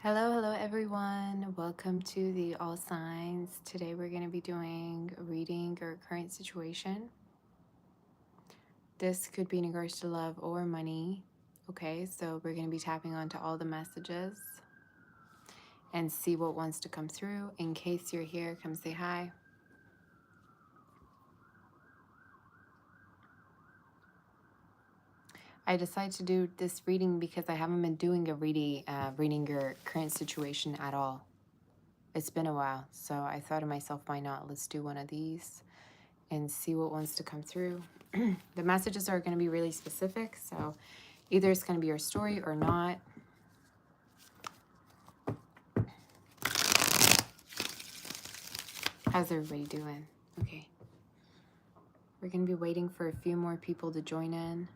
Hello everyone. Welcome to the All Signs. Today we're going to be doing a reading your current situation. This could be in regards to love or money. Okay, so we're going to be tapping onto all the messages and see what wants to come through. In case you're here, come say hi. I decided to do this reading because I haven't been doing a reading your current situation at all. It's been a while, so I thought to myself, why not? Let's do one of these and see what wants to come through. The messages are going to be really specific, so either it's going to be your story or not. How's everybody doing? Okay. We're going to be waiting for a few more people to join in.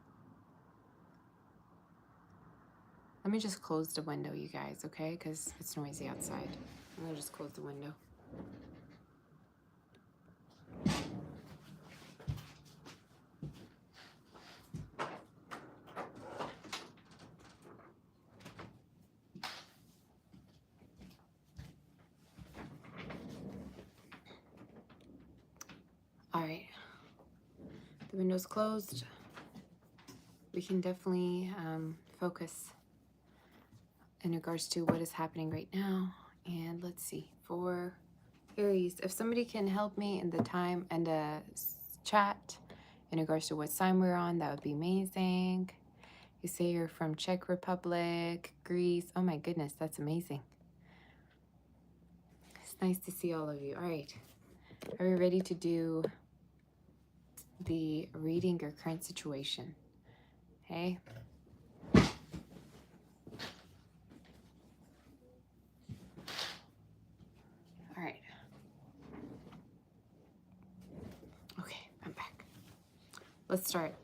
Let me just close the window, you guys, okay? Because it's noisy outside. I'm going to just close the window. All right. The window's closed. We can definitely focus in regards to what is happening right now. And let's see, for Aries, if somebody can help me in the time and the chat in regards to what sign we're on, that would be amazing. You say you're from Czech Republic, Greece. Oh my goodness, that's amazing. It's nice to see all of you. All right, are we ready to do the reading your current situation? Okay. All right. Okay, I'm back. Let's start.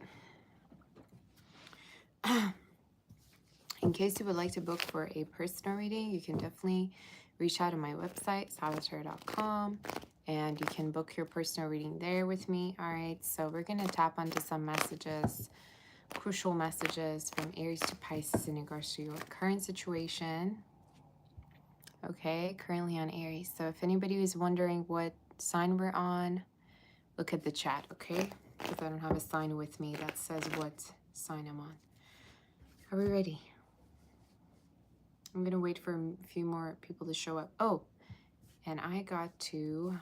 In case you would like to book for a personal reading, you can definitely reach out to my website, sagittarius.com, and you can book your personal reading there with me. All right, so we're going to tap onto some messages, crucial messages from Aries to Pisces in regards to your current situation. Okay, currently on Aries. So if anybody is wondering what sign we're on, look at the chat, okay? Because I don't have a sign with me that says what sign I'm on. Are we ready? I'm going to wait for a few more people to show up. Oh, and I have to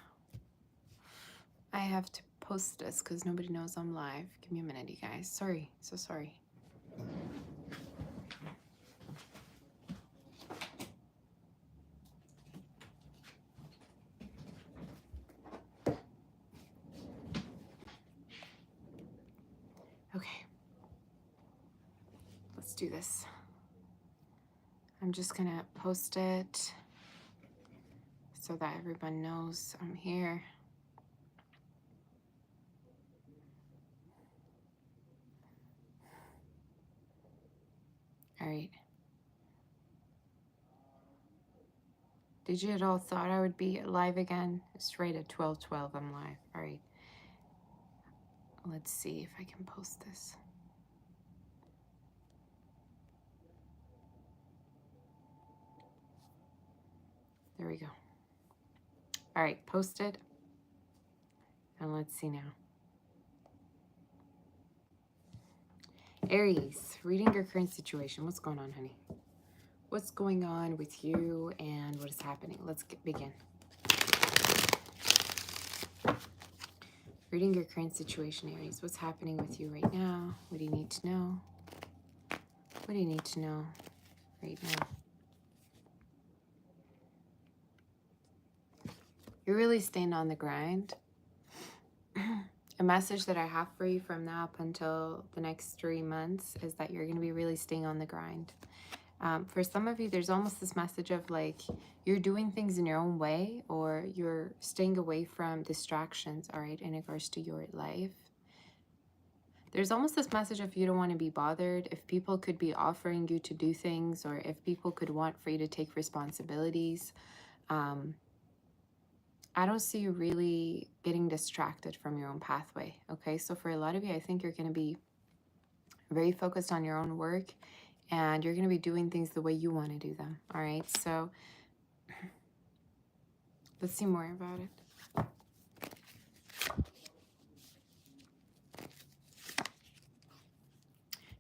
post this because nobody knows I'm live. Give me a minute, you guys. Sorry, so sorry. Okay, let's do this. I'm just going to post it so that everyone knows I'm here. All right. Did you at all thought I would be live again? It's right at 12:12. I'm live. All right. Let's see if I can post this. There we go. All right, posted. And let's see now. Aries, reading your current situation. What's going on, honey? What's going on with you and what is happening? Let's begin. Reading your current situation, Aries. What's happening with you right now? What do you need to know? What do you need to know right now? You're really staying on the grind. A message that I have for you from now up until the next 3 months is that you're going to be really staying on the grind. For some of you, there's almost this message of like you're doing things in your own way, or you're staying away from distractions, all right, in regards to your life. There's almost this message of you don't want to be bothered. If people could be offering you to do things, or if people could want for you to take responsibilities, I don't see you really getting distracted from your own pathway, okay? So for a lot of you, I think you're going to be very focused on your own work and you're going to be doing things the way you want to do them. All right, so let's see more about it.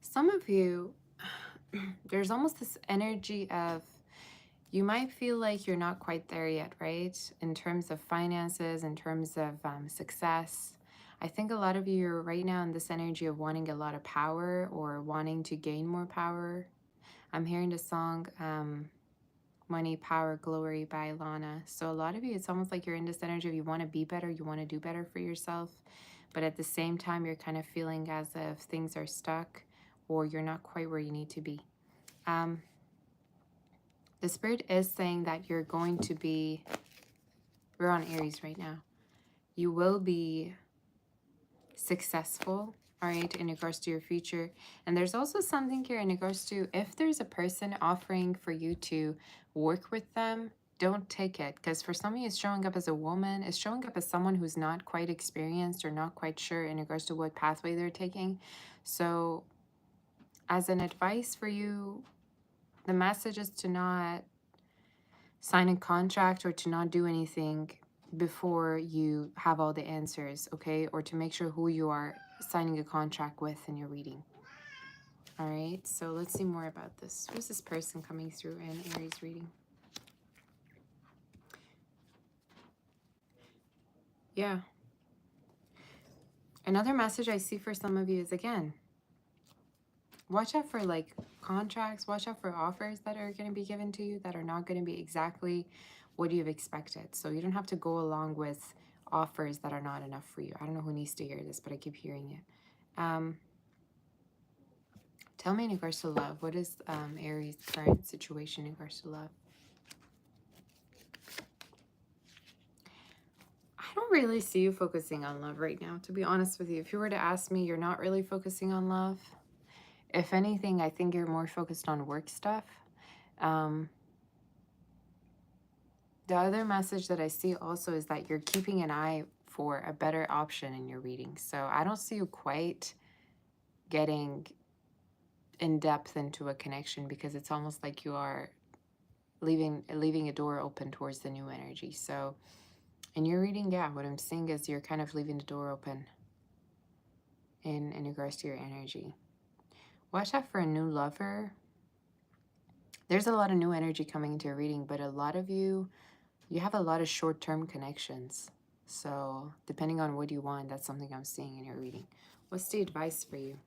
Some of you, there's almost this energy of, you might feel like you're not quite there yet, right? In terms of finances, in terms of success. I think a lot of you are right now in this energy of wanting a lot of power or wanting to gain more power. I'm hearing the song Money, Power, Glory by Lana. So a lot of you, it's almost like you're in this energy of you want to be better, you want to do better for yourself. But at the same time, you're kind of feeling as if things are stuck or you're not quite where you need to be. The Spirit is saying that you're going to be, we're on Aries right now. You will be successful, all right, in regards to your future. And there's also something here in regards to if there's a person offering for you to work with them, don't take it. Because for some of you, it's showing up as a woman. It's showing up as someone who's not quite experienced or not quite sure in regards to what pathway they're taking. So as an advice for you, the message is to not sign a contract or to not do anything before you have all the answers, okay? Or to make sure who you are signing a contract with in your reading. All right, so let's see more about this. Who's this person coming through in Aries reading? Yeah. Another message I see for some of you is, again, watch out for like contracts, watch out for offers that are going to be given to you that are not going to be exactly what you've expected. So you don't have to go along with offers that are not enough for you. I don't know who needs to hear this, but I keep hearing it. Tell me in regards to love. What is Aries' current situation in regards to love? I don't really see you focusing on love right now, to be honest with you. If you were to ask me, you're not really focusing on love. If anything, I think you're more focused on work stuff. The other message that I see also is that you're keeping an eye for a better option in your reading. So I don't see you quite getting in depth into a connection because it's almost like you are leaving a door open towards the new energy. So in your reading, yeah, what I'm seeing is you're kind of leaving the door open in regards to your energy. Watch out for a new lover. There's a lot of new energy coming into your reading, but a lot of you have a lot of short-term connections. So depending on what you want, that's something I'm seeing in your reading. What's the advice for you?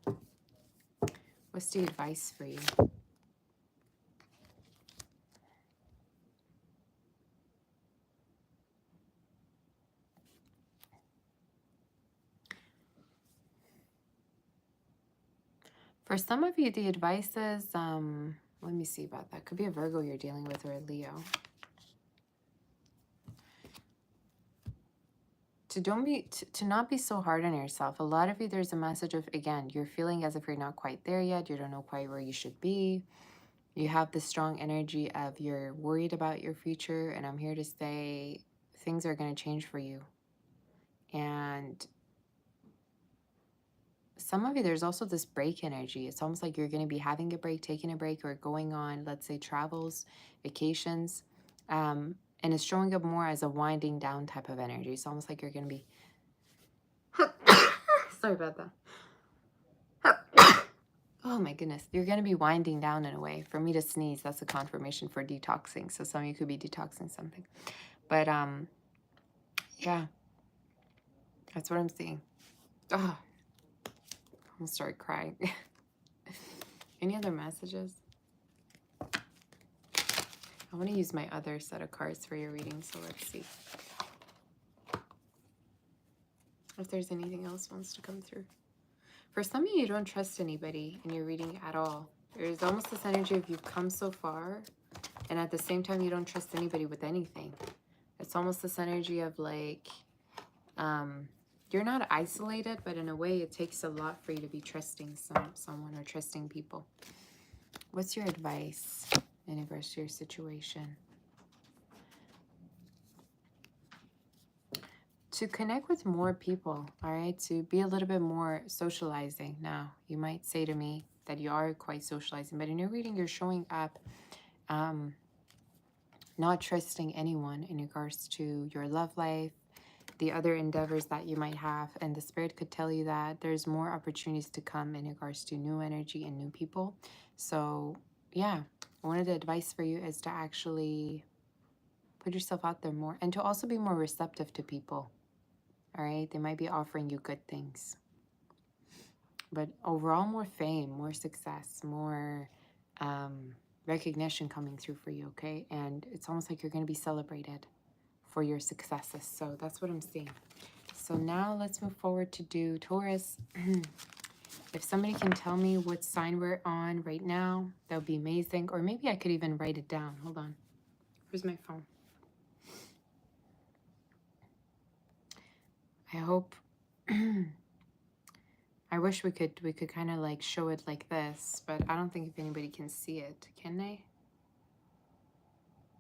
What's the advice for you? For some of you, the advice is, let me see about that. Could be a Virgo you're dealing with or a Leo. To not be so hard on yourself. A lot of you, there's a message of, again, you're feeling as if you're not quite there yet. You don't know quite where you should be. You have this strong energy of you're worried about your future. And I'm here to say things are going to change for you. And some of you, there's also this break energy. It's almost like you're going to be having a break, taking a break, or going on, let's say, travels, vacations. And it's showing up more as a winding down type of energy. It's almost like you're going to be... Sorry about that. Oh my goodness. You're going to be winding down in a way. For me to sneeze, that's a confirmation for detoxing. So some of you could be detoxing something. But yeah. That's what I'm seeing. Oh, I'm going to start crying. Any other messages? I want to use my other set of cards for your reading, so let's see if there's anything else wants to come through. For some of you, you don't trust anybody in your reading at all. There's almost this energy of you've come so far, and at the same time, you don't trust anybody with anything. It's almost this energy of like, you're not isolated, but in a way, it takes a lot for you to be trusting someone or trusting people. What's your advice in regards to your situation? To connect with more people, all right? To be a little bit more socializing. Now, you might say to me, that you are quite socializing. But in your reading, you're showing up not trusting anyone in regards to your love life, the other endeavors that you might have. And the Spirit could tell you that there's more opportunities to come in regards to new energy and new people. So yeah, one of the advice for you is to actually put yourself out there more, and to also be more receptive to people. All right, they might be offering you good things, but overall more fame, more success, more recognition coming through for you. Okay, and it's almost like you're going to be celebrated for your successes. So that's what I'm seeing. So now let's move forward to do Taurus. If somebody can tell me what sign we're on right now, that would be amazing. Or maybe I could even write it down. Hold on. Where's my phone? I hope I wish we could kind of like show it like this, but I don't think if anybody can see it, can they?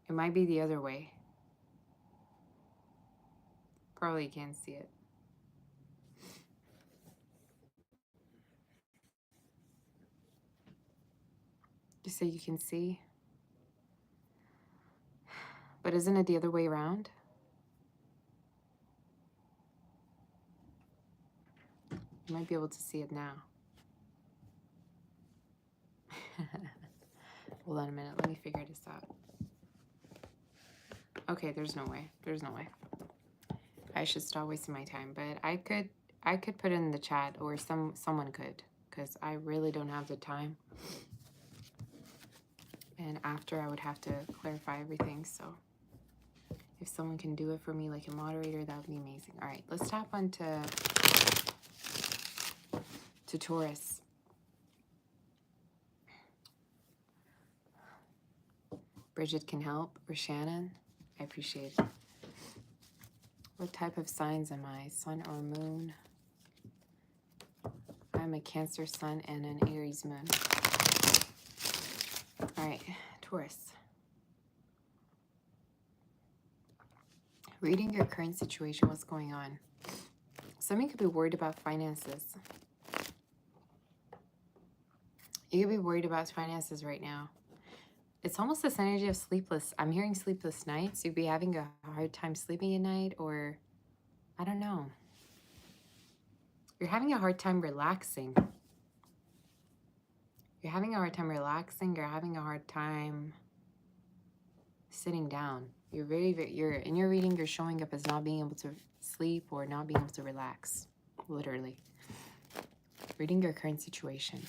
It might be the other way. Probably can't see it. Just so you can see. But isn't it the other way around? You might be able to see it now. Hold on a minute. Let me figure this out. Okay, there's no way. There's no way. I should stop wasting my time. But I could put it in the chat, or someone could, because I really don't have the time. And after I would have to clarify everything. So if someone can do it for me, like a moderator, that would be amazing. All right, let's tap on to Taurus. Bridget can help, or Shannon. I appreciate it. What type of signs am I? Sun or moon? I'm a Cancer sun and an Aries moon. All right, Taurus. Reading your current situation, what's going on? Somebody could be worried about finances. You could be worried about finances right now. It's almost this energy of sleepless. I'm hearing sleepless nights. You'd be having a hard time sleeping at night, or I don't know. You're having a hard time relaxing. You're having a hard time relaxing. You're having a hard time sitting down. You're in your reading, you're showing up as not being able to sleep or not being able to relax. Literally. Reading your current situation.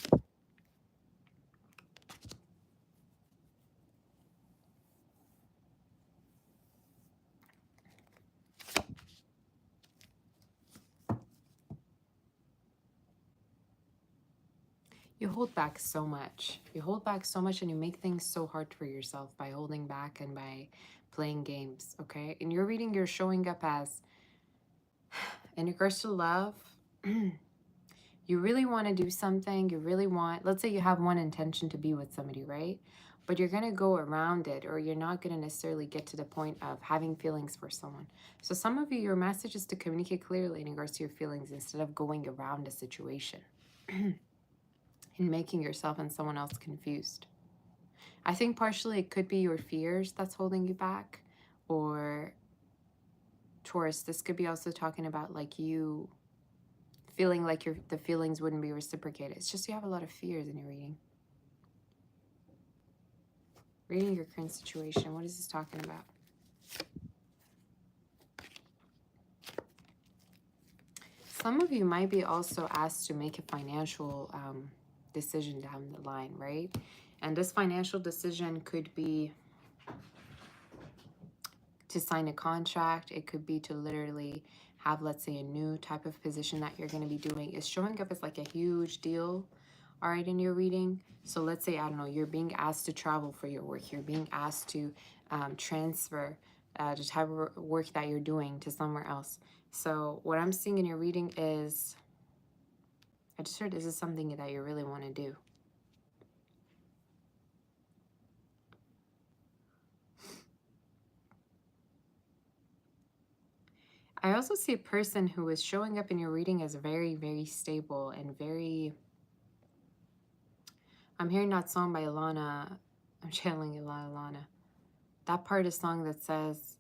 You hold back so much. You hold back so much, and you make things so hard for yourself by holding back and by playing games, okay? In your reading, you're showing up as, in regards to love, you really want to do something. You really want, let's say you have one intention to be with somebody, right? But you're going to go around it, or you're not going to necessarily get to the point of having feelings for someone. So some of you, your message is to communicate clearly in regards to your feelings instead of going around a situation. And making yourself and someone else confused. I think partially it could be your fears that's holding you back, or Taurus, this could be also talking about like you feeling like the feelings wouldn't be reciprocated. It's just you have a lot of fears in your reading. Reading your current situation, what is this talking about? Some of you might be also asked to make a financial decision down the line, right? And this financial decision could be to sign a contract. It could be to literally have, let's say, a new type of position that you're going to be doing. It's showing up as like a huge deal, all right, in your reading. So let's say, I don't know, you're being asked to travel for your work. You're being asked to transfer the type of work that you're doing to somewhere else. So what I'm seeing in your reading is, I just heard this is something that you really want to do. I also see a person who is showing up in your reading as very, very stable and very I'm hearing that song by Alana. I'm channeling Alana. That part of song that says,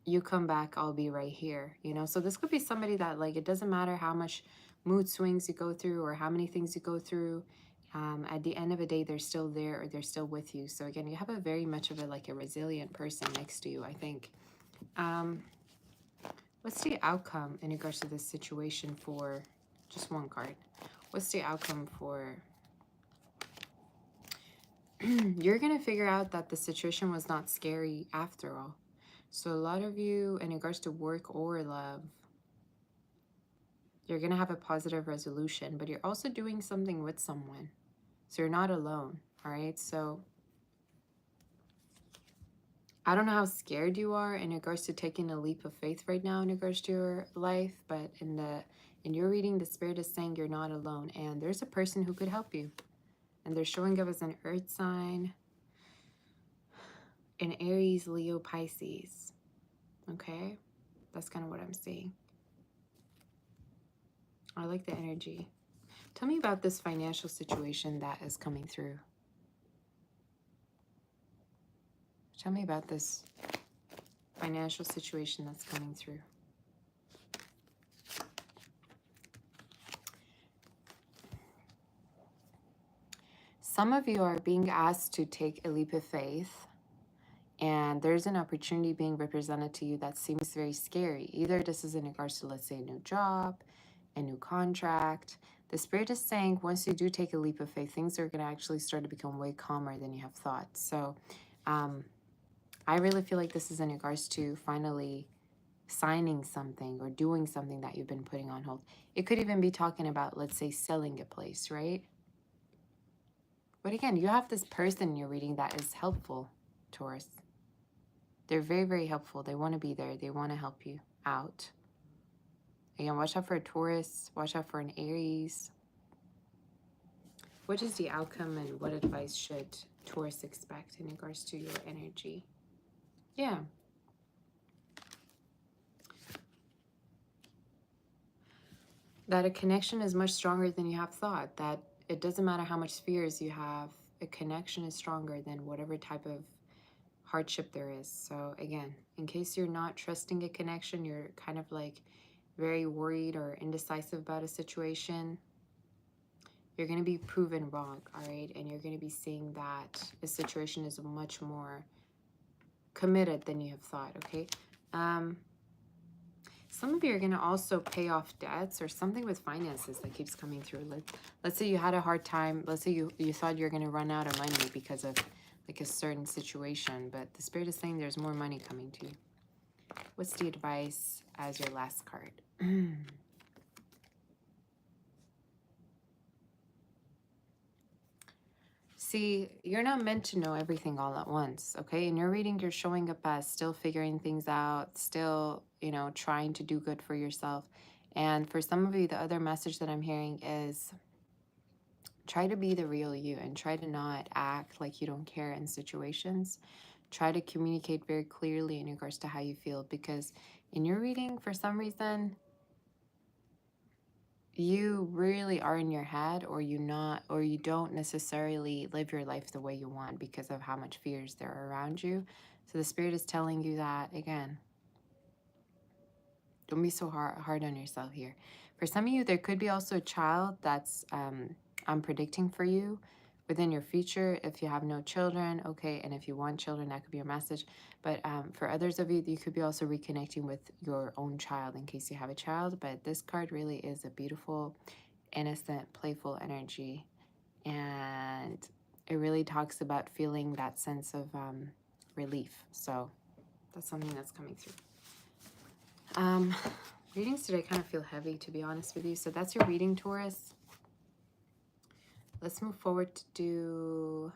you come back, I'll be right here. You know, so this could be somebody that, like, it doesn't matter how much mood swings you go through or how many things you go through. At the end of the day, they're still there, or they're still with you. So again, you have a very much of a, like, a resilient person next to you, I think. What's the outcome in regards to this situation for just one card? What's the outcome for... You're going to figure out that the situation was not scary after all. So a lot of you, in regards to work or love, you're going to have a positive resolution, but you're also doing something with someone. So you're not alone, all right? So I don't know how scared you are in regards to taking a leap of faith right now in regards to your life, but in your reading, the Spirit is saying you're not alone, and there's a person who could help you. And they're showing up as an earth sign, an Aries, Leo, Pisces. Okay? That's kind of what I'm seeing. I like the energy. Tell me about this financial situation that is coming through. Tell me about this financial situation that's coming through. Some of you are being asked to take a leap of faith, and there's an opportunity being represented to you that seems very scary. Either this is in regards to, let's say, a new job, a new contract. The Spirit is saying once you do take a leap of faith, things are going to actually start to become way calmer than you have thought. So I really feel like this is in regards to finally signing something or doing something that you've been putting on hold. It could even be talking about, let's say, selling a place, right? But again, you have this person you're reading that is helpful, Taurus. They're very, very helpful. They want to be there. They want to help you out. Again, watch out for a Taurus. Watch out for an Aries. What is the outcome, and what advice should Taurus expect in regards to your energy? Yeah. That a connection is much stronger than you have thought. That it doesn't matter how much fears you have. A connection is stronger than whatever type of hardship there is. So again, in case you're not trusting a connection, you're kind of like very worried or indecisive about a situation, you're going to be proven wrong, all right? And you're going to be seeing that the situation is much more committed than you have thought, okay? Some of you are going to also pay off debts or something with finances that keeps coming through. Let's say you had a hard time. Let's say you thought you were going to run out of money because of like a certain situation, but the Spirit is saying there's more money coming to you. What's the advice as your last card? See, you're not meant to know everything all at once, okay? In your reading, you're showing up as still figuring things out, still, you know, trying to do good for yourself. And for some of you, the other message that I'm hearing is try to be the real you and try to not act like you don't care in situations. Try to communicate very clearly in regards to how you feel, because in your reading, for some reason, you really are in your head, or you don't necessarily live your life the way you want because of how much fears there are around you. So the Spirit is telling you that, again, don't be so hard on yourself here. For some of you, there could be also a child that's I'm predicting for you within your future. If you have no children, okay, and if you want children, that could be your message. But for others of you, you could be also reconnecting with your own child in case you have a child. But this card really is a beautiful, innocent, playful energy, and it really talks about feeling that sense of relief. So that's something that's coming through. Readings today kind of feel heavy, to be honest with you. So that's your reading, Taurus. Let's move forward to do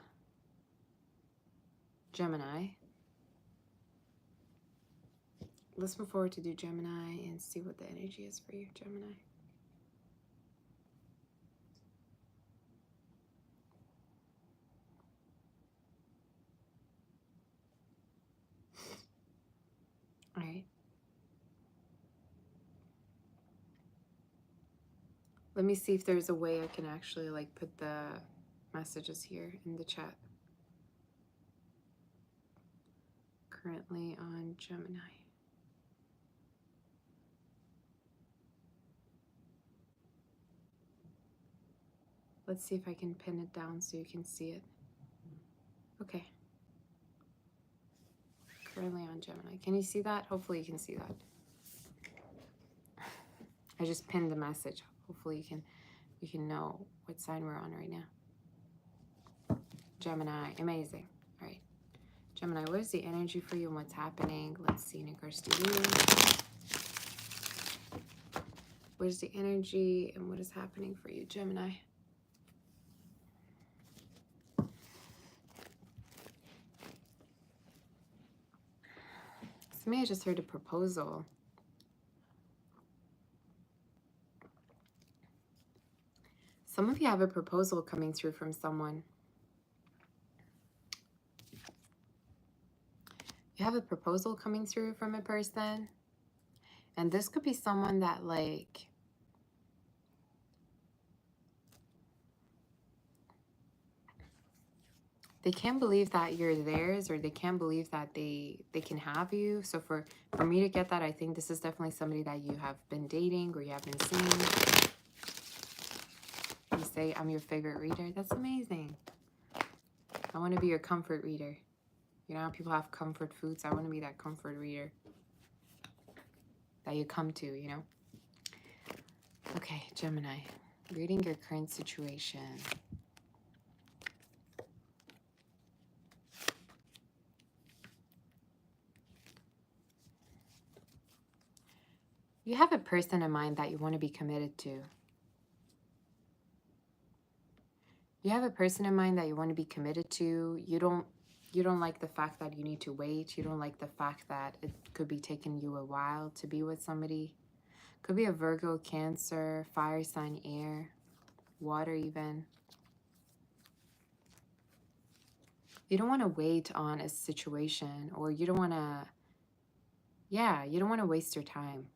Gemini. Let's move forward to do Gemini and see what the energy is for you, Gemini. All right. Let me see if there's a way I can actually like put the messages here in the chat. Currently on Gemini. Let's see if I can pin it down so you can see it. Okay. Currently on Gemini. Can you see that? Hopefully you can see that. I just pinned the message. Hopefully you can know what sign we're on right now. Gemini. Amazing. All right. Gemini, what is the energy for you and what's happening? Let's see in regards to you. What is the energy and what is happening for you, Gemini? To me, I just heard a proposal. Some of you have a proposal coming through from someone. You have a proposal coming through from a person. And this could be someone that like... they can't believe that you're theirs, or they can't believe that they can have you. So for me to get that, I think this is definitely somebody that you have been dating or you have been seeing. You say, I'm your favorite reader. That's amazing. I want to be your comfort reader. You know how people have comfort foods? I want to be that comfort reader that you come to, you know? Okay, Gemini. Reading your current situation. You have a person in mind that you want to be committed to. You have a person in mind that you want to be committed to. You don't like the fact that you need to wait. You don't like the fact that it could be taking you a while to be with somebody. Could be a Virgo, Cancer, fire sign, air, water even. You don't want to wait on a situation, or you don't want to, you don't want to waste your time.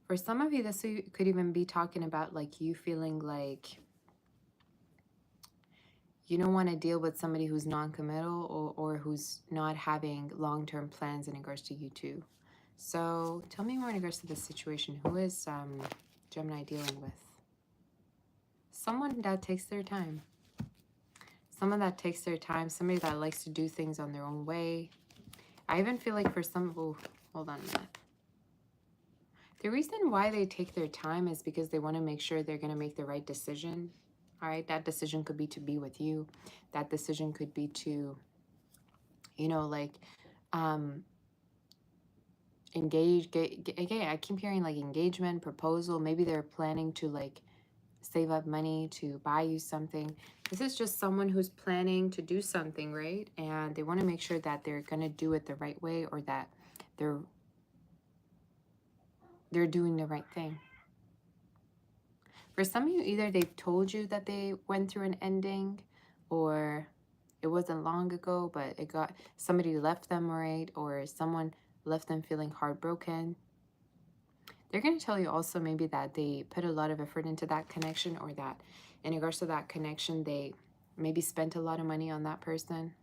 For some of you, this could even be talking about like you feeling like you don't want to deal with somebody who's non-committal or who's not having long-term plans in regards to you too. So tell me more in regards to this situation. Who is Gemini dealing with? Someone that takes their time. Someone that takes their time. Somebody that likes to do things on their own way. I even feel like for some... oh, hold on a minute. The reason why they take their time is because they want to make sure they're going to make the right decision. All right, that decision could be to be with you. That decision could be to, you know, like, engage. Again, I keep hearing like engagement, proposal. Maybe they're planning to like save up money to buy you something. This is just someone who's planning to do something, right? And they want to make sure that they're going to do it the right way, or that they're doing the right thing. For some of you, either they've told you that they went through an ending, or it wasn't long ago, but somebody left them, right? Or someone left them feeling heartbroken. They're going to tell you also maybe that they put a lot of effort into that connection, or that in regards to that connection, they maybe spent a lot of money on that person.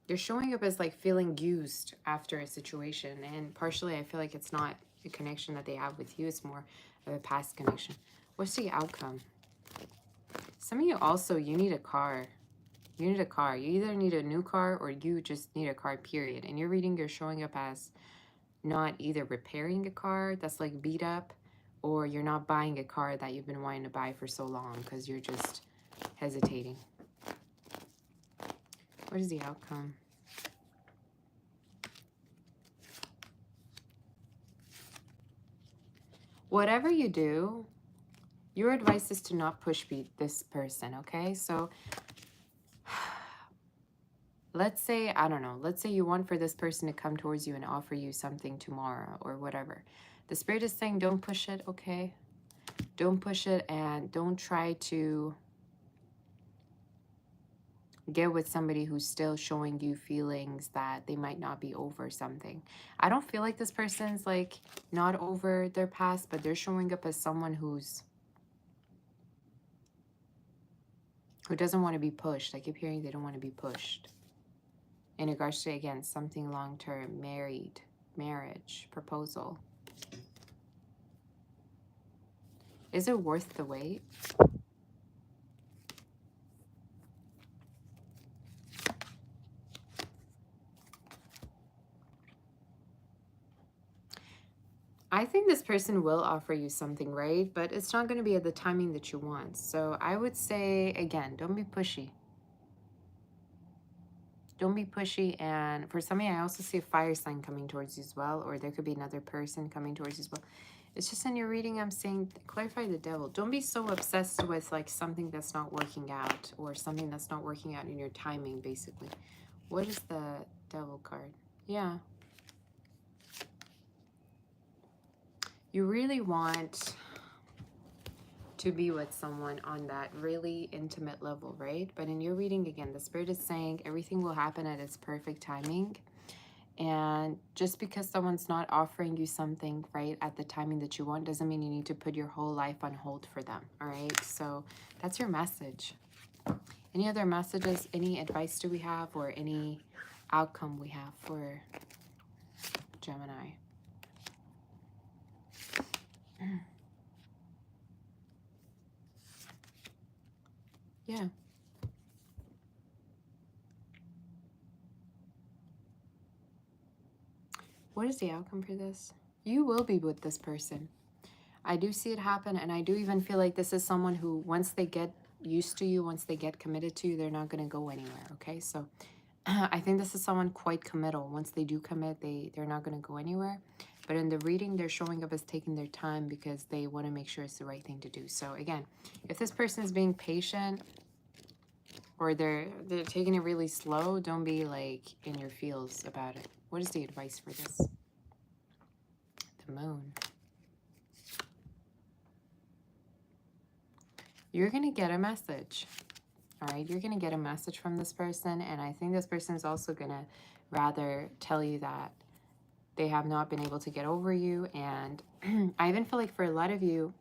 They're showing up as like feeling used after a situation, and partially I feel like it's not a connection that they have with you, it's more of a past connection. What's the outcome? Some of you also, you need a car. You need a car. You either need a new car or you just need a car, period. And your reading, you're showing up as not either repairing a car that's like beat up, or you're not buying a car that you've been wanting to buy for so long because you're just hesitating. What is the outcome? Whatever you do, your advice is to not push this person, okay? So let's say, I don't know, let's say you want for this person to come towards you and offer you something tomorrow or whatever. The Spirit is saying don't push it, okay? Don't push it, and don't try to get with somebody who's still showing you feelings that they might not be over something. I don't feel like this person's like not over their past, but they're showing up as someone who doesn't want to be pushed. I keep hearing they don't want to be pushed. In regards to, again, something long-term, married, marriage, proposal. Is it worth the wait? I think this person will offer you something, right? But it's not going to be at the timing that you want. So I would say, again, don't be pushy. Don't be pushy. And for some of you, I also see a fire sign coming towards you as well. Or there could be another person coming towards you as well. It's just in your reading, I'm saying, clarify the devil. Don't be so obsessed with like something that's not working out. Or something that's not working out in your timing, basically. What is the devil card? Yeah. You really want to be with someone on that really intimate level, right? But in your reading, again, the Spirit is saying everything will happen at its perfect timing. And just because someone's not offering you something right at the timing that you want doesn't mean you need to put your whole life on hold for them, all right? So that's your message. Any other messages, any advice do we have, or any outcome we have for Gemini? Yeah. What is the outcome for this? You will be with this person. I do see it happen, and I do even feel like this is someone who, once they get used to you, once they get committed to you, they're not going to go anywhere, okay? So I think this is someone quite committal. Once they do commit, they're not going to go anywhere. But in the reading, they're showing up as taking their time because they want to make sure it's the right thing to do. So again, if this person is being patient or they're taking it really slow, don't be like in your feels about it. What is the advice for this? The moon. You're going to get a message. All right, you're going to get a message from this person. And I think this person is also going to rather tell you that they have not been able to get over you. And I even feel like for a lot of you,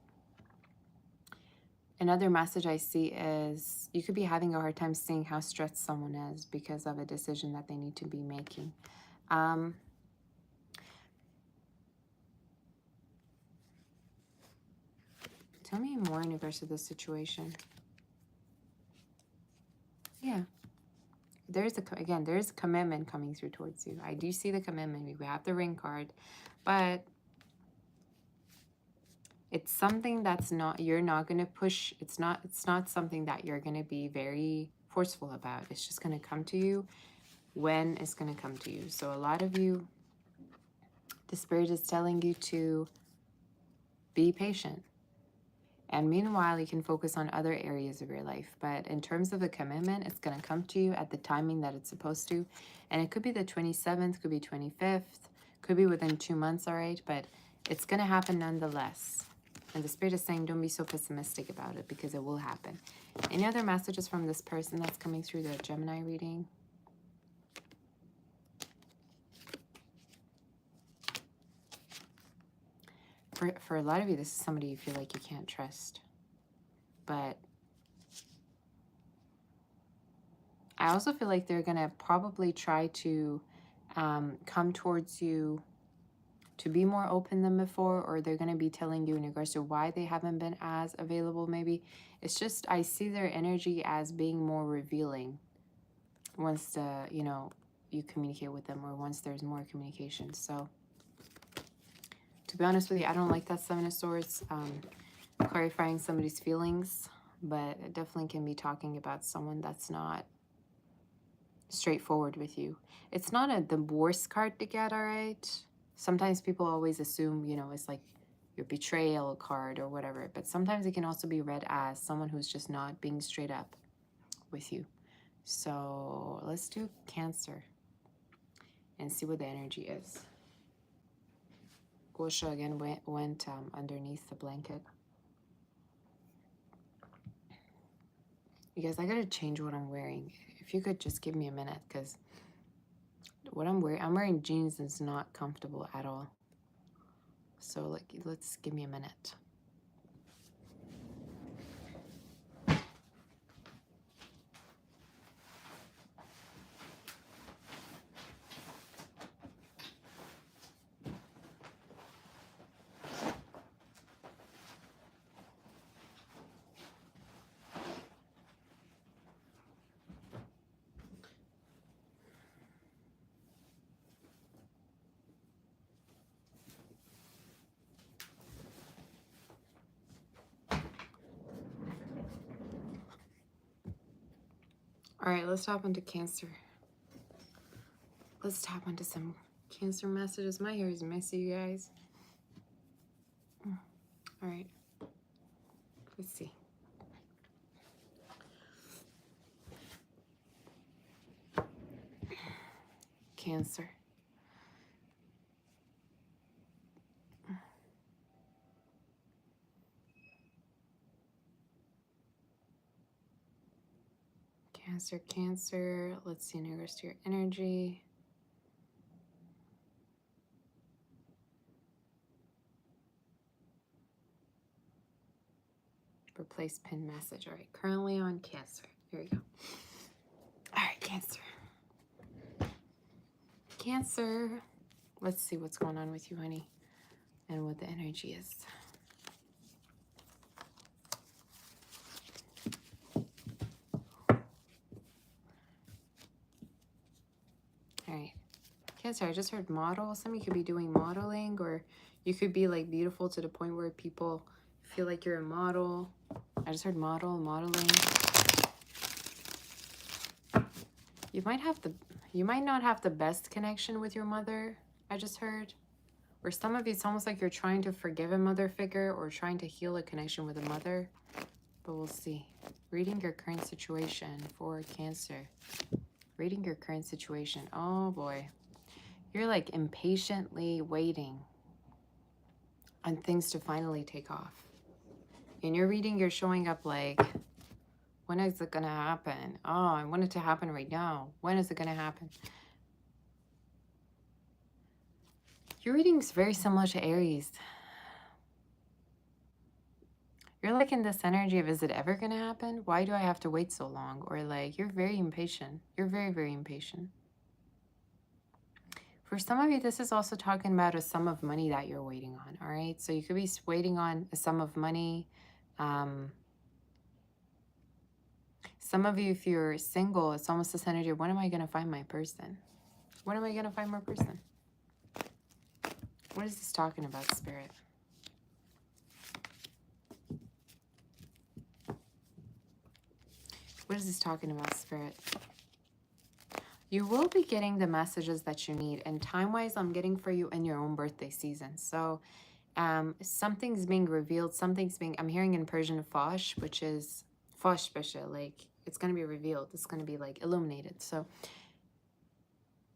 another message I see is you could be having a hard time seeing how stressed someone is because of a decision that they need to be making. Tell me more in regards to this situation. Yeah. There's a commitment coming through towards you. I do see the commitment. We have the ring card, but it's something that's not, you're not going to push. It's not something that you're going to be very forceful about. It's just going to come to you when it's going to come to you. So a lot of you, the Spirit is telling you to be patient. And meanwhile, you can focus on other areas of your life. But in terms of the commitment, it's going to come to you at the timing that it's supposed to. And it could be the 27th, could be 25th, could be within 2 months, all right? But it's going to happen nonetheless. And the Spirit is saying don't be so pessimistic about it because it will happen. Any other messages from this person that's coming through the Gemini reading? For a lot of you, this is somebody you feel like you can't trust. But I also feel like they're going to probably try to come towards you to be more open than before, or they're going to be telling you in regards to why they haven't been as available maybe. It's just, I see their energy as being more revealing once, you communicate with them or once there's more communication. So, to be honest with you, I don't like that Seven of Swords, clarifying somebody's feelings, but it definitely can be talking about someone that's not straightforward with you. It's not the worst card to get, all right? Sometimes people always assume, it's like your betrayal card or whatever, but sometimes it can also be read as someone who's just not being straight up with you. So let's do Cancer and see what the energy is. Gosha again went underneath the blanket. You guys, I gotta change what I'm wearing. If you could just give me a minute, because what I'm wearing jeans and it's not comfortable at all. So like, let's give me a minute. All right, let's hop into Cancer. Let's tap into some Cancer messages. My hair is messy, you guys. All right, let's see. Cancer. Cancer, Cancer. Let's see in regards to your energy. Replace pin message. All right, currently on Cancer. Here we go. All right, Cancer. Cancer. Let's see what's going on with you, honey, and what the energy is. All right, Cancer, I just heard model. Some of you could be doing modeling, or you could be like beautiful to the point where people feel like you're a model. I just heard model, modeling. You might not have the best connection with your mother, I just heard. Or some of you, it's almost like you're trying to forgive a mother figure or trying to heal a connection with a mother. But we'll see. Reading your current situation for Cancer. Reading your current situation. Oh boy. You're like impatiently waiting on things to finally take off. In your reading, you're showing up like, when is it going to happen? Oh, I want it to happen right now. When is it going to happen? Your reading is very similar to Aries. You're like in this energy of, is it ever going to happen? Why do I have to wait so long? Or like, you're very impatient. You're very, very impatient. For some of you, this is also talking about a sum of money that you're waiting on, all right? So you could be waiting on a sum of money. Some of you, if you're single, it's almost this energy of, when am I going to find my person? When am I going to find my person? What is this talking about, Spirit? What is this talking about, Spirit? You will be getting the messages that you need. And time-wise, I'm getting for you in your own birthday season. So something's being revealed. I'm hearing in Persian, Fosh, which is Fosh special. Like, it's going to be revealed. It's going to be like illuminated. So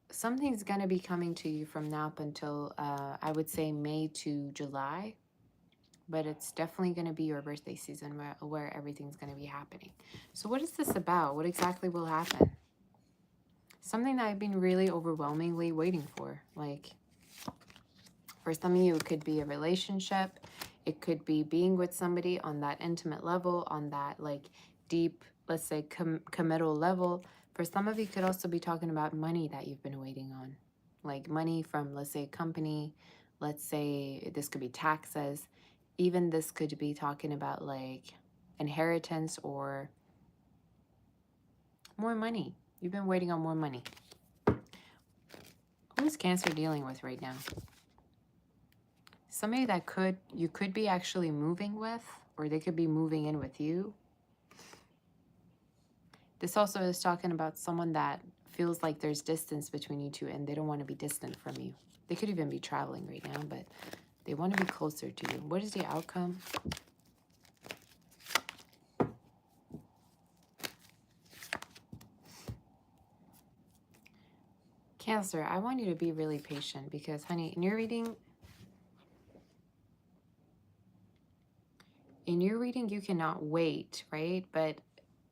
something's going to be coming to you from now up until, I would say, May to July. But it's definitely going to be your birthday season where everything's going to be happening. So what is this about? What exactly will happen? Something that I've been really overwhelmingly waiting for. Like, for some of you, it could be a relationship. It could be being with somebody on that intimate level, on that like deep, let's say, committal level. For some of you, could also be talking about money that you've been waiting on. Like money from, let's say, a company. Let's say this could be taxes. Even this could be talking about like inheritance or more money. You've been waiting on more money. Who is Cancer dealing with right now? Somebody that you could be actually moving with, or they could be moving in with you. This also is talking about someone that feels like there's distance between you two and they don't want to be distant from you. They could even be traveling right now, but they want to be closer to you. What is the outcome? Cancer, I want you to be really patient because, honey, in your reading, you cannot wait, right? But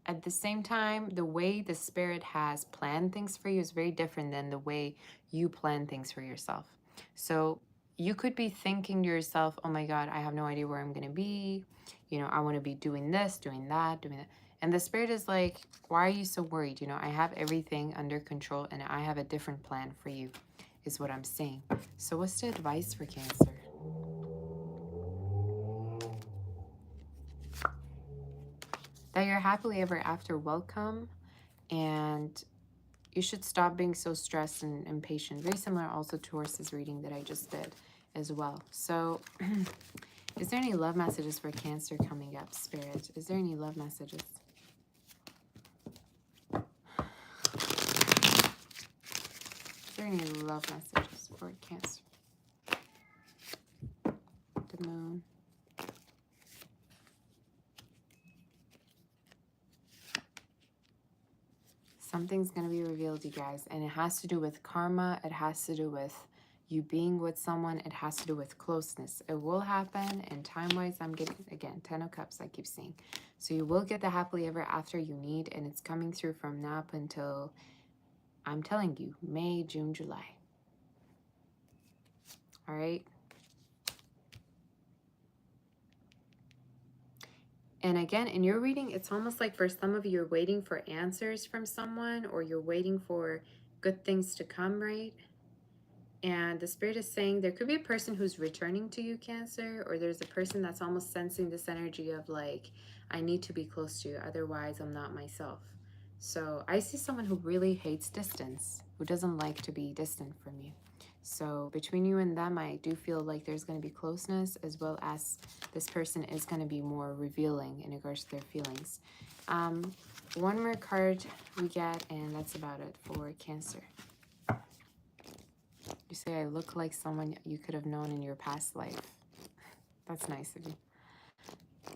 at the same time, the way the Spirit has planned things for you is very different than the way you plan things for yourself. So you could be thinking to yourself, oh my God, I have no idea where I'm going to be. You know, I want to be doing this, doing that, doing that. And the Spirit is like, why are you so worried? You know, I have everything under control and I have a different plan for you, is what I'm saying. So what's the advice for Cancer? That you're happily ever after welcome, and you should stop being so stressed and impatient. Very similar also to Taurus's reading that I just did as well. So is there any love messages for Cancer coming up, Spirit? Is there any love messages? Is there any love messages for Cancer? The Moon. Something's going to be revealed, you guys, and it has to do with karma. It has to do with you being with someone. It has to do with closeness. It will happen, and time-wise, I'm getting, again, 10 of Cups, I keep seeing. So you will get the happily ever after you need, and it's coming through from now up until, I'm telling you, May, June, July. All right? And again, in your reading, it's almost like for some of you, you're waiting for answers from someone, or you're waiting for good things to come, right? And the Spirit is saying there could be a person who's returning to you, Cancer, or there's a person that's almost sensing this energy of like, I need to be close to you, otherwise I'm not myself. So I see someone who really hates distance, who doesn't like to be distant from you. So between you and them, I do feel like there's going to be closeness, as well as this person is going to be more revealing in regards to their feelings. One more card we get, and that's about it for Cancer. You say, I look like someone you could have known in your past life. That's nice of you.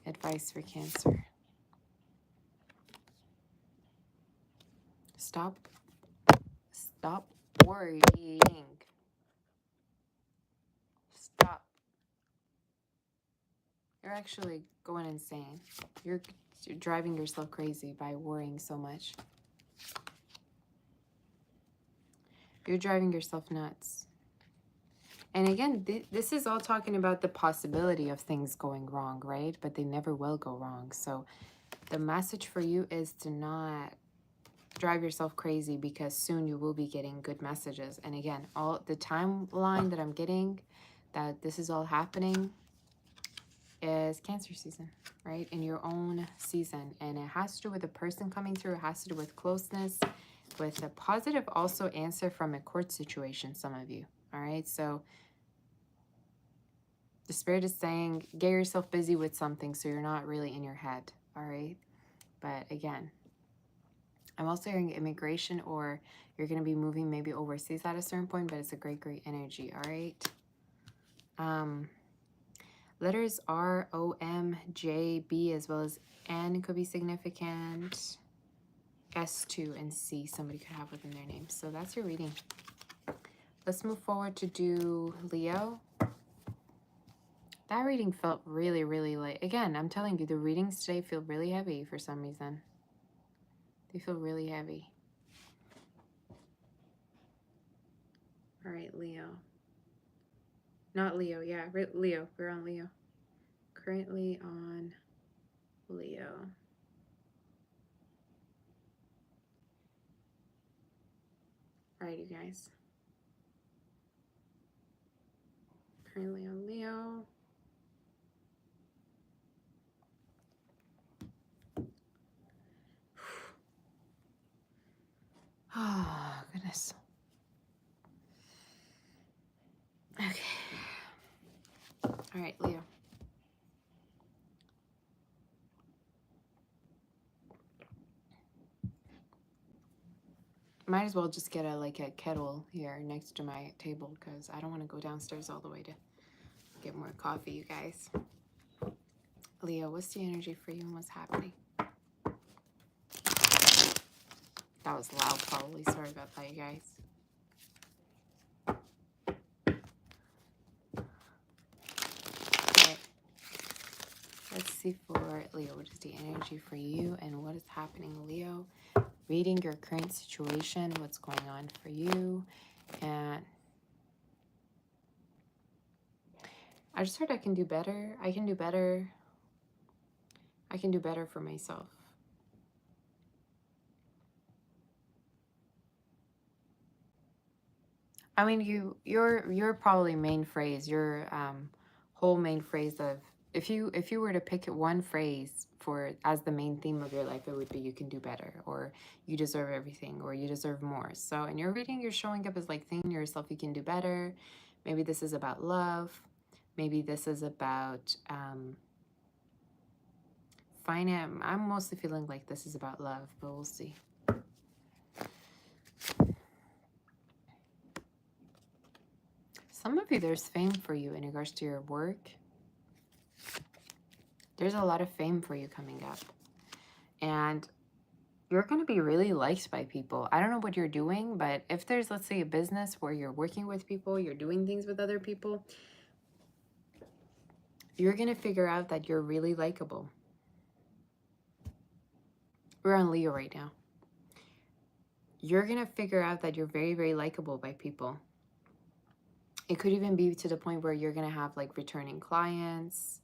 Advice for Cancer. Stop worrying. Stop. You're actually going insane. You're driving yourself crazy by worrying so much. You're driving yourself nuts. And again, this is all talking about the possibility of things going wrong, right? But they never will go wrong. So the message for you is to not drive yourself crazy, because soon you will be getting good messages. And again, all the timeline that I'm getting, that this is all happening, is Cancer season, right? In your own season. And it has to do with a person coming through. It has to do with closeness, with a positive also answer from a court situation, some of you. All right, so the Spirit is saying, get yourself busy with something so you're not really in your head. All right, but again, I'm also hearing immigration, or you're going to be moving maybe overseas at a certain point, but it's a great, great energy. All right. Letters R, O, M, J, B, as well as N could be significant. S, 2, and C, somebody could have within their name. So that's your reading. Let's move forward to do Leo. That reading felt really, really light. Again, I'm telling you, the readings today feel really heavy for some reason. They feel really heavy. All right, Leo. Not Leo, yeah, Leo. We're on Leo. Currently on Leo. All right, you guys. Currently on Leo. Oh, goodness. Okay. All right, Leo. Might as well just get a kettle here next to my table, because I don't want to go downstairs all the way to get more coffee, you guys. Leo, what's the energy for you and what's happening? That was loud, probably. Sorry about that, you guys. All right. Let's see for Leo. What is the energy for you and what is happening, Leo? Reading your current situation, what's going on for you. And I just heard I can do better. I can do better. I can do better for myself. I mean, your probably main phrase, your whole main phrase of, if you were to pick one phrase for as the main theme of your life, it would be you can do better, or you deserve everything, or you deserve more. So in your reading, you're showing up as like thinking to yourself you can do better. Maybe this is about love. Maybe this is about finance. I'm mostly feeling like this is about love, but we'll see. Some of you, there's fame for you in regards to your work. There's a lot of fame for you coming up. And you're going to be really liked by people. I don't know what you're doing, but if there's, let's say, a business where you're working with people, you're doing things with other people, you're going to figure out that you're really likable. We're on Leo right now. You're going to figure out that you're very, very likable by people. It could even be to the point where you're going to have like returning clients.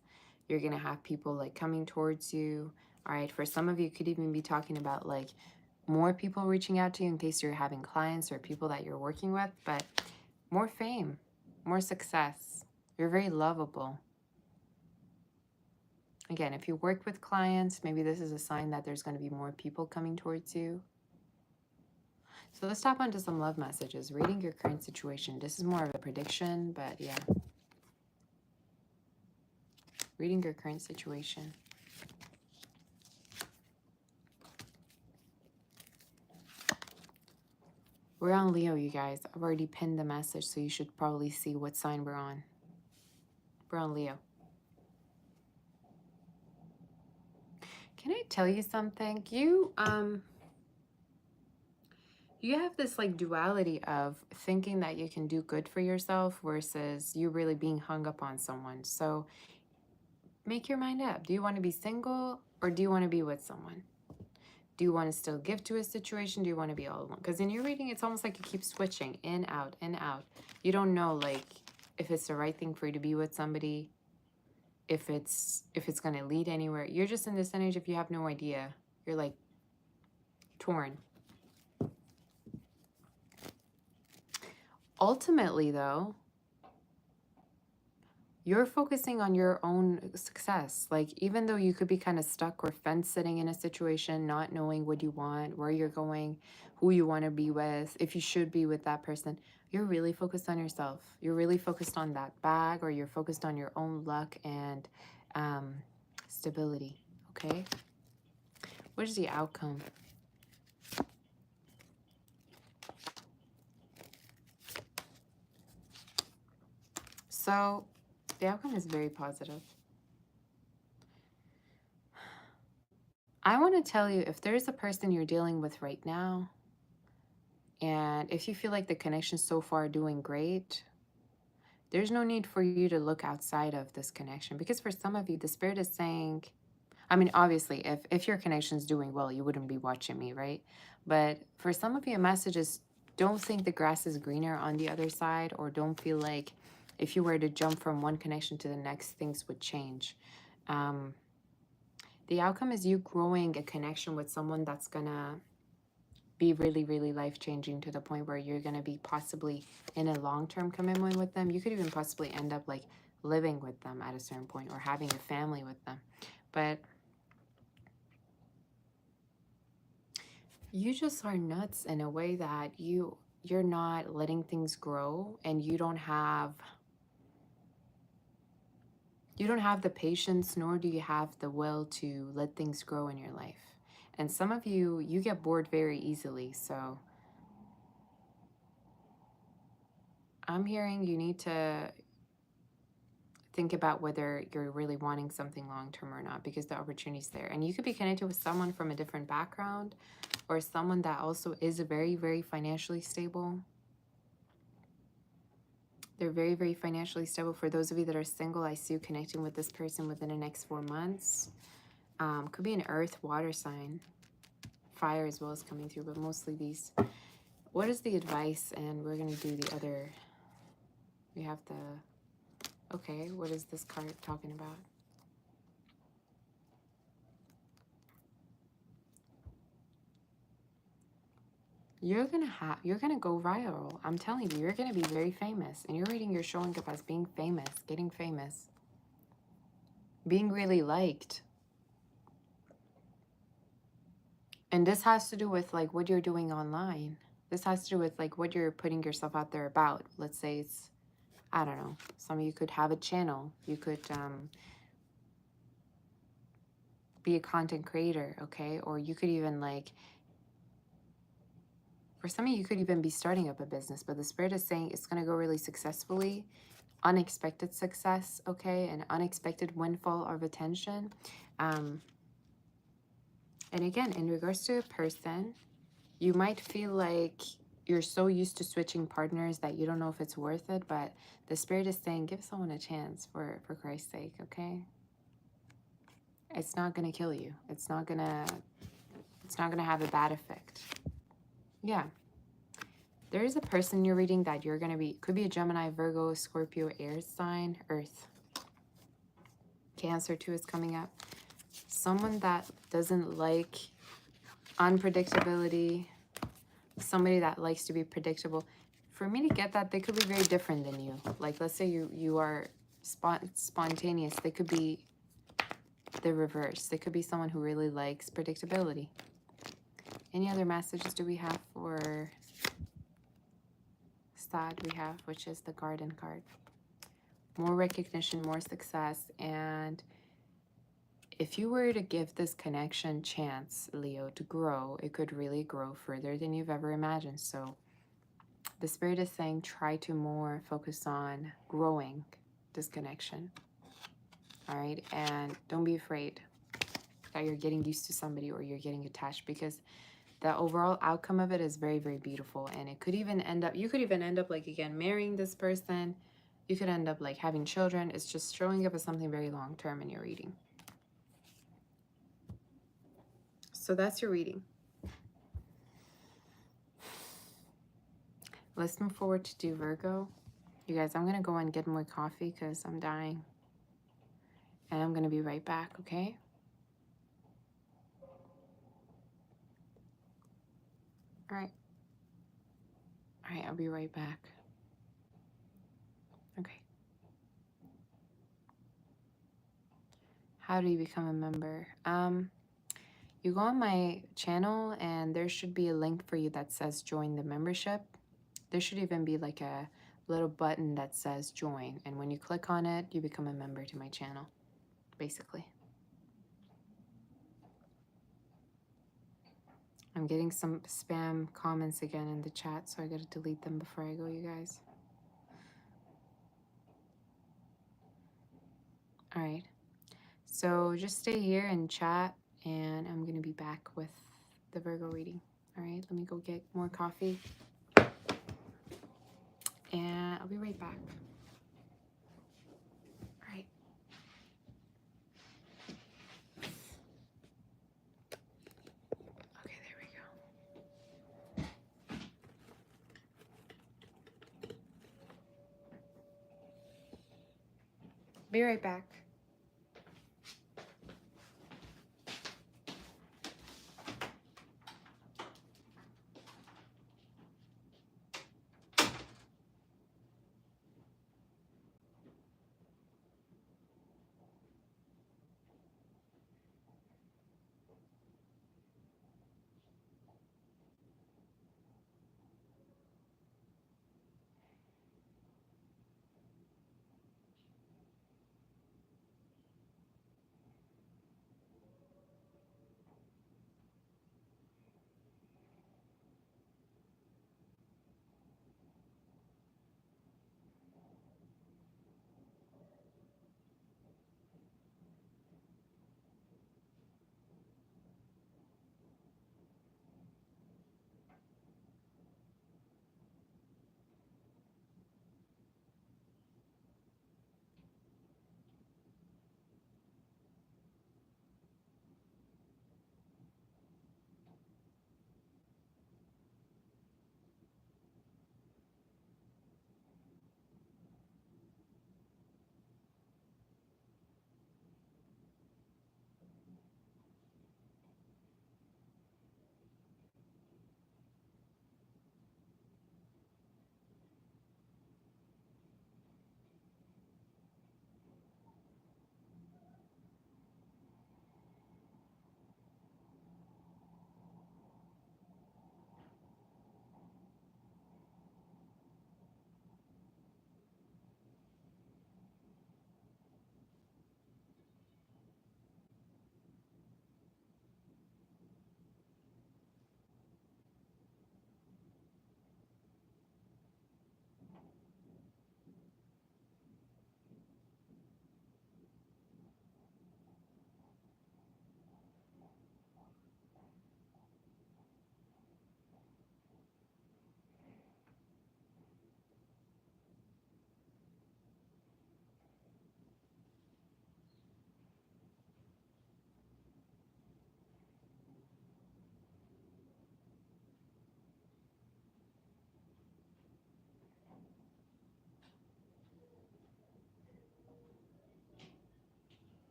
You're going to have people like coming towards you. All right. For some of you, could even be talking about like more people reaching out to you in case you're having clients or people that you're working with, but more fame, more success. You're very lovable. Again, if you work with clients, maybe this is a sign that there's going to be more people coming towards you. So let's tap onto some love messages. Reading your current situation. This is more of a prediction, but yeah. Reading your current situation. We're on Leo, you guys. I've already pinned the message, so you should probably see what sign we're on. We're on Leo. Can I tell you something? You have this like duality of thinking that you can do good for yourself versus you really being hung up on someone. So make your mind up. Do you want to be single or do you want to be with someone? Do you want to still give to a situation? Do you want to be all alone? Because in your reading, it's almost like you keep switching in, out, in, out. You don't know like if it's the right thing for you to be with somebody, if it's going to lead anywhere. You're just in this energy if you have no idea. You're like torn. Ultimately, though, you're focusing on your own success. Like, even though you could be kind of stuck or fence sitting in a situation, not knowing what you want, where you're going, who you want to be with, if you should be with that person, you're really focused on yourself. You're really focused on that bag, or you're focused on your own luck and stability, okay? What is the outcome? So the outcome is very positive. I want to tell you, if there's a person you're dealing with right now, and if you feel like the connection so far doing great, there's no need for you to look outside of this connection. Because for some of you, the spirit is saying, I mean, obviously, if your connection's doing well, you wouldn't be watching me, right? But for some of you, a message is, don't think the grass is greener on the other side, or don't feel like if you were to jump from one connection to the next, things would change. The outcome is you growing a connection with someone that's gonna be really, really life-changing, to the point where you're gonna be possibly in a long-term commitment with them. You could even possibly end up like living with them at a certain point, or having a family with them. But you just are nuts in a way that you're not letting things grow, and you don't have the patience, nor do you have the will to let things grow in your life. And some of you get bored very easily. So I'm hearing you need to think about whether you're really wanting something long-term or not, because the opportunity's there. And you could be connected with someone from a different background, or someone that also is very, very financially stable. They're very, very financially stable. For those of you that are single, I see you connecting with this person within the next 4 months. Could be an earth, water sign. Fire as well is coming through, but mostly these. What is the advice? And we're going to do the other. We have the... Okay, what is this card talking about? You're gonna go viral. I'm telling you, you're gonna be very famous. And your reading, you're showing up as being famous, getting famous, being really liked. And this has to do with like what you're doing online. This has to do with like what you're putting yourself out there about. Let's say it's, I don't know, some of you could have a channel. You could be a content creator, okay? Or you could even like, for some of you could even be starting up a business, but the Spirit is saying it's going to go really successfully. Unexpected success, okay? An unexpected windfall of attention. And again, in regards to a person, you might feel like you're so used to switching partners that you don't know if it's worth it, but the Spirit is saying give someone a chance for Christ's sake, okay? It's not going to kill you. It's not going to have a bad effect. Yeah. There is a person you're reading that you're going to be, could be a Gemini, Virgo, Scorpio, Aries sign, Earth. Cancer too is coming up. Someone that doesn't like unpredictability, somebody that likes to be predictable. For me to get that, they could be very different than you. Like, let's say you are spontaneous. They could be the reverse. They could be someone who really likes predictability. Any other messages do we have for Sad? We have, which is the Garden card. More recognition, more success, and if you were to give this connection chance, Leo, to grow, it could really grow further than you've ever imagined. So the Spirit is saying try to more focus on growing this connection. All right? And don't be afraid that you're getting used to somebody or you're getting attached, because the overall outcome of it is very, very beautiful. And it could even end up, you could even end up like, again, marrying this person. You could end up like having children. It's just showing up as something very long-term in your reading. So that's your reading. Let's move forward to do Virgo. You guys, I'm going to go and get more coffee because I'm dying. And I'm going to be right back, okay? All right. All right, I'll be right back. Okay. How do you become a member? You go on my channel and there should be a link for you that says join the membership. There should even be like a little button that says join. And when you click on it, you become a member to my channel, basically. I'm getting some spam comments again in the chat, so I gotta delete them before I go, you guys. All right. So just stay here and chat, and I'm gonna be back with the Virgo reading. All right, let me go get more coffee, and I'll be right back. All right. Okay, there we go. Be right back.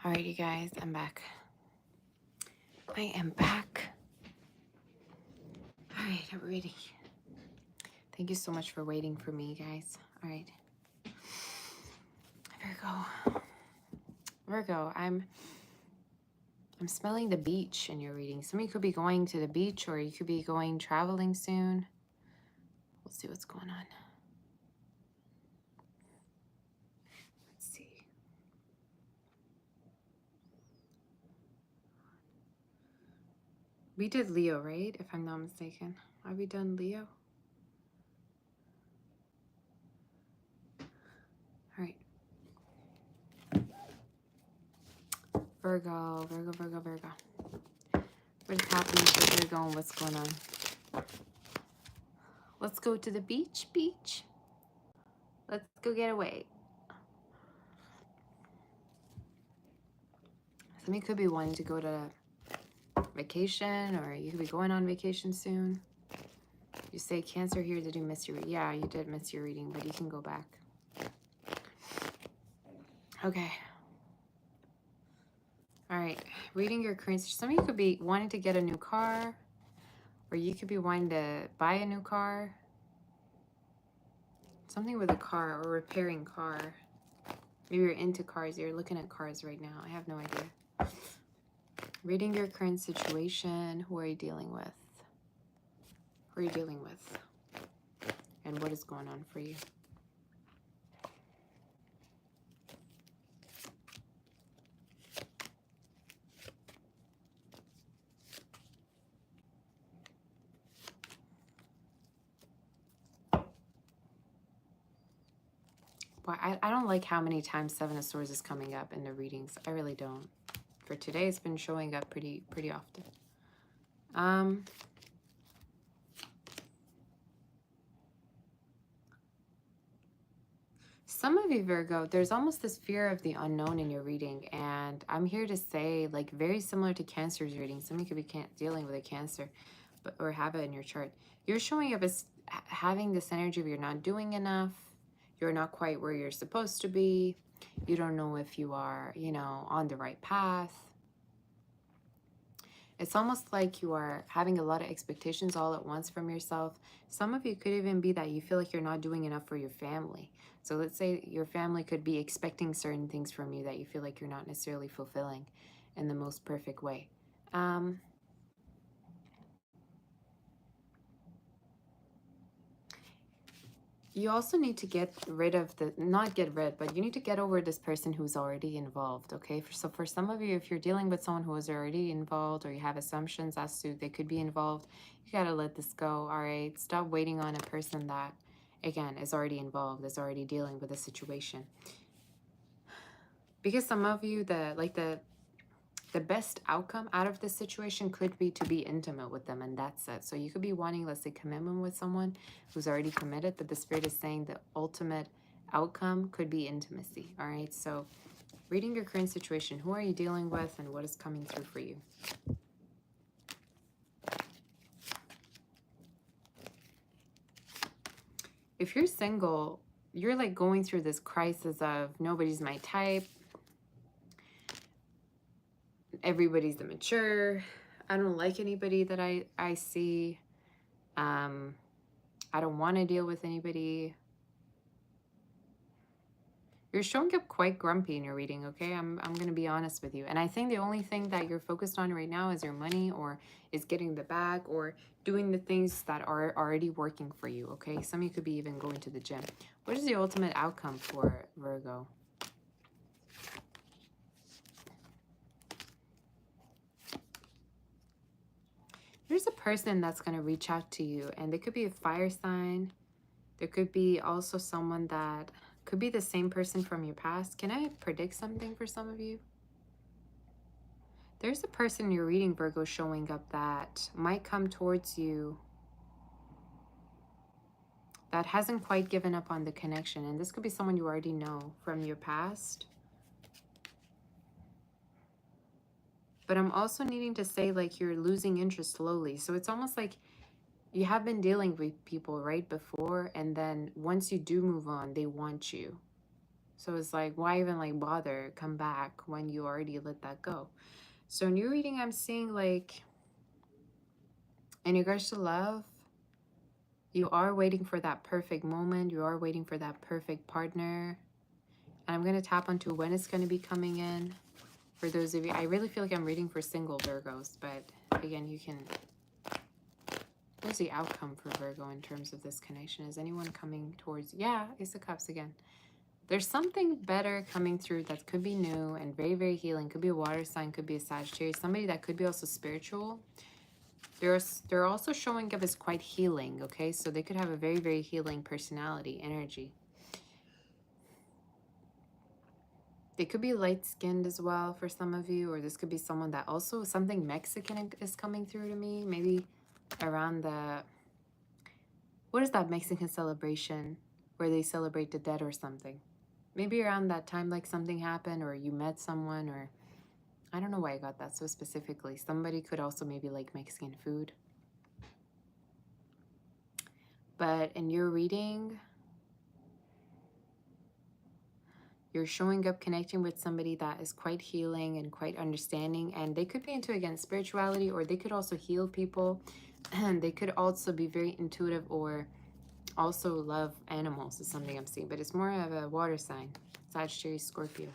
Alright, you guys, I'm back. I am back. Alright, I'm ready. Thank you so much for waiting for me, guys. Alright. Virgo, I'm smelling the beach in your reading. Somebody could be going to the beach, or you could be going traveling soon. We'll see what's going on. Let's see. We did Leo, right? If I'm not mistaken. Have we done Leo? All right. Virgo. What is happening for Virgo and what's going on? Let's go to the beach. Let's go get away. Somebody could be wanting to go to vacation, or you could be going on vacation soon. You say Cancer here, did you miss your reading? Yeah, you did miss your reading, but you can go back. Okay. All right, reading your current. Some of you could be wanting to get a new car, or you could be wanting to buy a new car. Something with a car or repairing car. Maybe you're into cars. You're looking at cars right now. I have no idea. Reading your current situation. Who are you dealing with? Who are you dealing with? And what is going on for you? Well, I don't like how many times Seven of Swords is coming up in the readings. I really don't. For today, it's been showing up pretty often. Some of you, Virgo, there's almost this fear of the unknown in your reading. And I'm here to say, like, very similar to Cancer's reading. Some of you could be dealing with a Cancer, or have it in your chart. You're showing up as having this energy of you're not doing enough. You're not quite where you're supposed to be. You don't know if you are, you know, on the right path. It's almost like you are having a lot of expectations all at once from yourself. Some of you could even be that you feel like you're not doing enough for your family. So let's say your family could be expecting certain things from you that you feel like you're not necessarily fulfilling in the most perfect way. You also need to get rid of not get rid, but you need to get over this person who's already involved, okay? So for some of you, if you're dealing with someone who is already involved, or you have assumptions as to they could be involved, you gotta let this go, all right? Stop waiting on a person that, again, is already involved, is already dealing with a situation. Because some of you, the best outcome out of this situation could be to be intimate with them, and that's it. So you could be wanting, let's say, commitment with someone who's already committed, but the Spirit is saying the ultimate outcome could be intimacy, all right? So reading your current situation, who are you dealing with and what is coming through for you? If you're single, you're like going through this crisis of nobody's my type. Everybody's immature. I don't like anybody that I see. I don't want to deal with anybody. You're showing up quite grumpy in your reading, okay? I'm going to be honest with you. And I think the only thing that you're focused on right now is your money, or is getting the bag, or doing the things that are already working for you, okay? Some of you could be even going to the gym. What is the ultimate outcome for Virgo? There's a person that's going to reach out to you, and they could be a fire sign. There could be also someone that could be the same person from your past. Can I predict something for some of you? There's a person you're reading, Virgo, showing up that might come towards you that hasn't quite given up on the connection. And this could be someone you already know from your past. But I'm also needing to say, like, you're losing interest slowly. So it's almost like you have been dealing with people right before, and then once you do move on, they want you. So it's like, why even like bother come back when you already let that go? So in your reading, I'm seeing like in regards to love, you are waiting for that perfect moment. You are waiting for that perfect partner. And I'm going to tap onto when it's going to be coming in. For those of you, I really feel like I'm reading for single Virgos, but again, you can, what's the outcome for Virgo in terms of this connection? Is anyone coming towards, yeah, Ace of Cups again. There's something better coming through that could be new and very, very healing. Could be a water sign, could be a Sagittarius, somebody that could be also spiritual. They're also showing up as quite healing, okay? So they could have a very, very healing personality, energy. They could be light-skinned as well for some of you, or this could be someone that also, something Mexican is coming through to me. Maybe around the, what is that Mexican celebration where they celebrate the dead or something? Maybe around that time, like something happened, or you met someone, or I don't know why I got that so specifically. Somebody could also maybe like Mexican food. But in your reading, you're showing up connecting with somebody that is quite healing and quite understanding. And they could be into, again, spirituality, or they could also heal people. And they could also be very intuitive or also love animals is something I'm seeing. But it's more of a water sign. Sagittarius, Scorpio.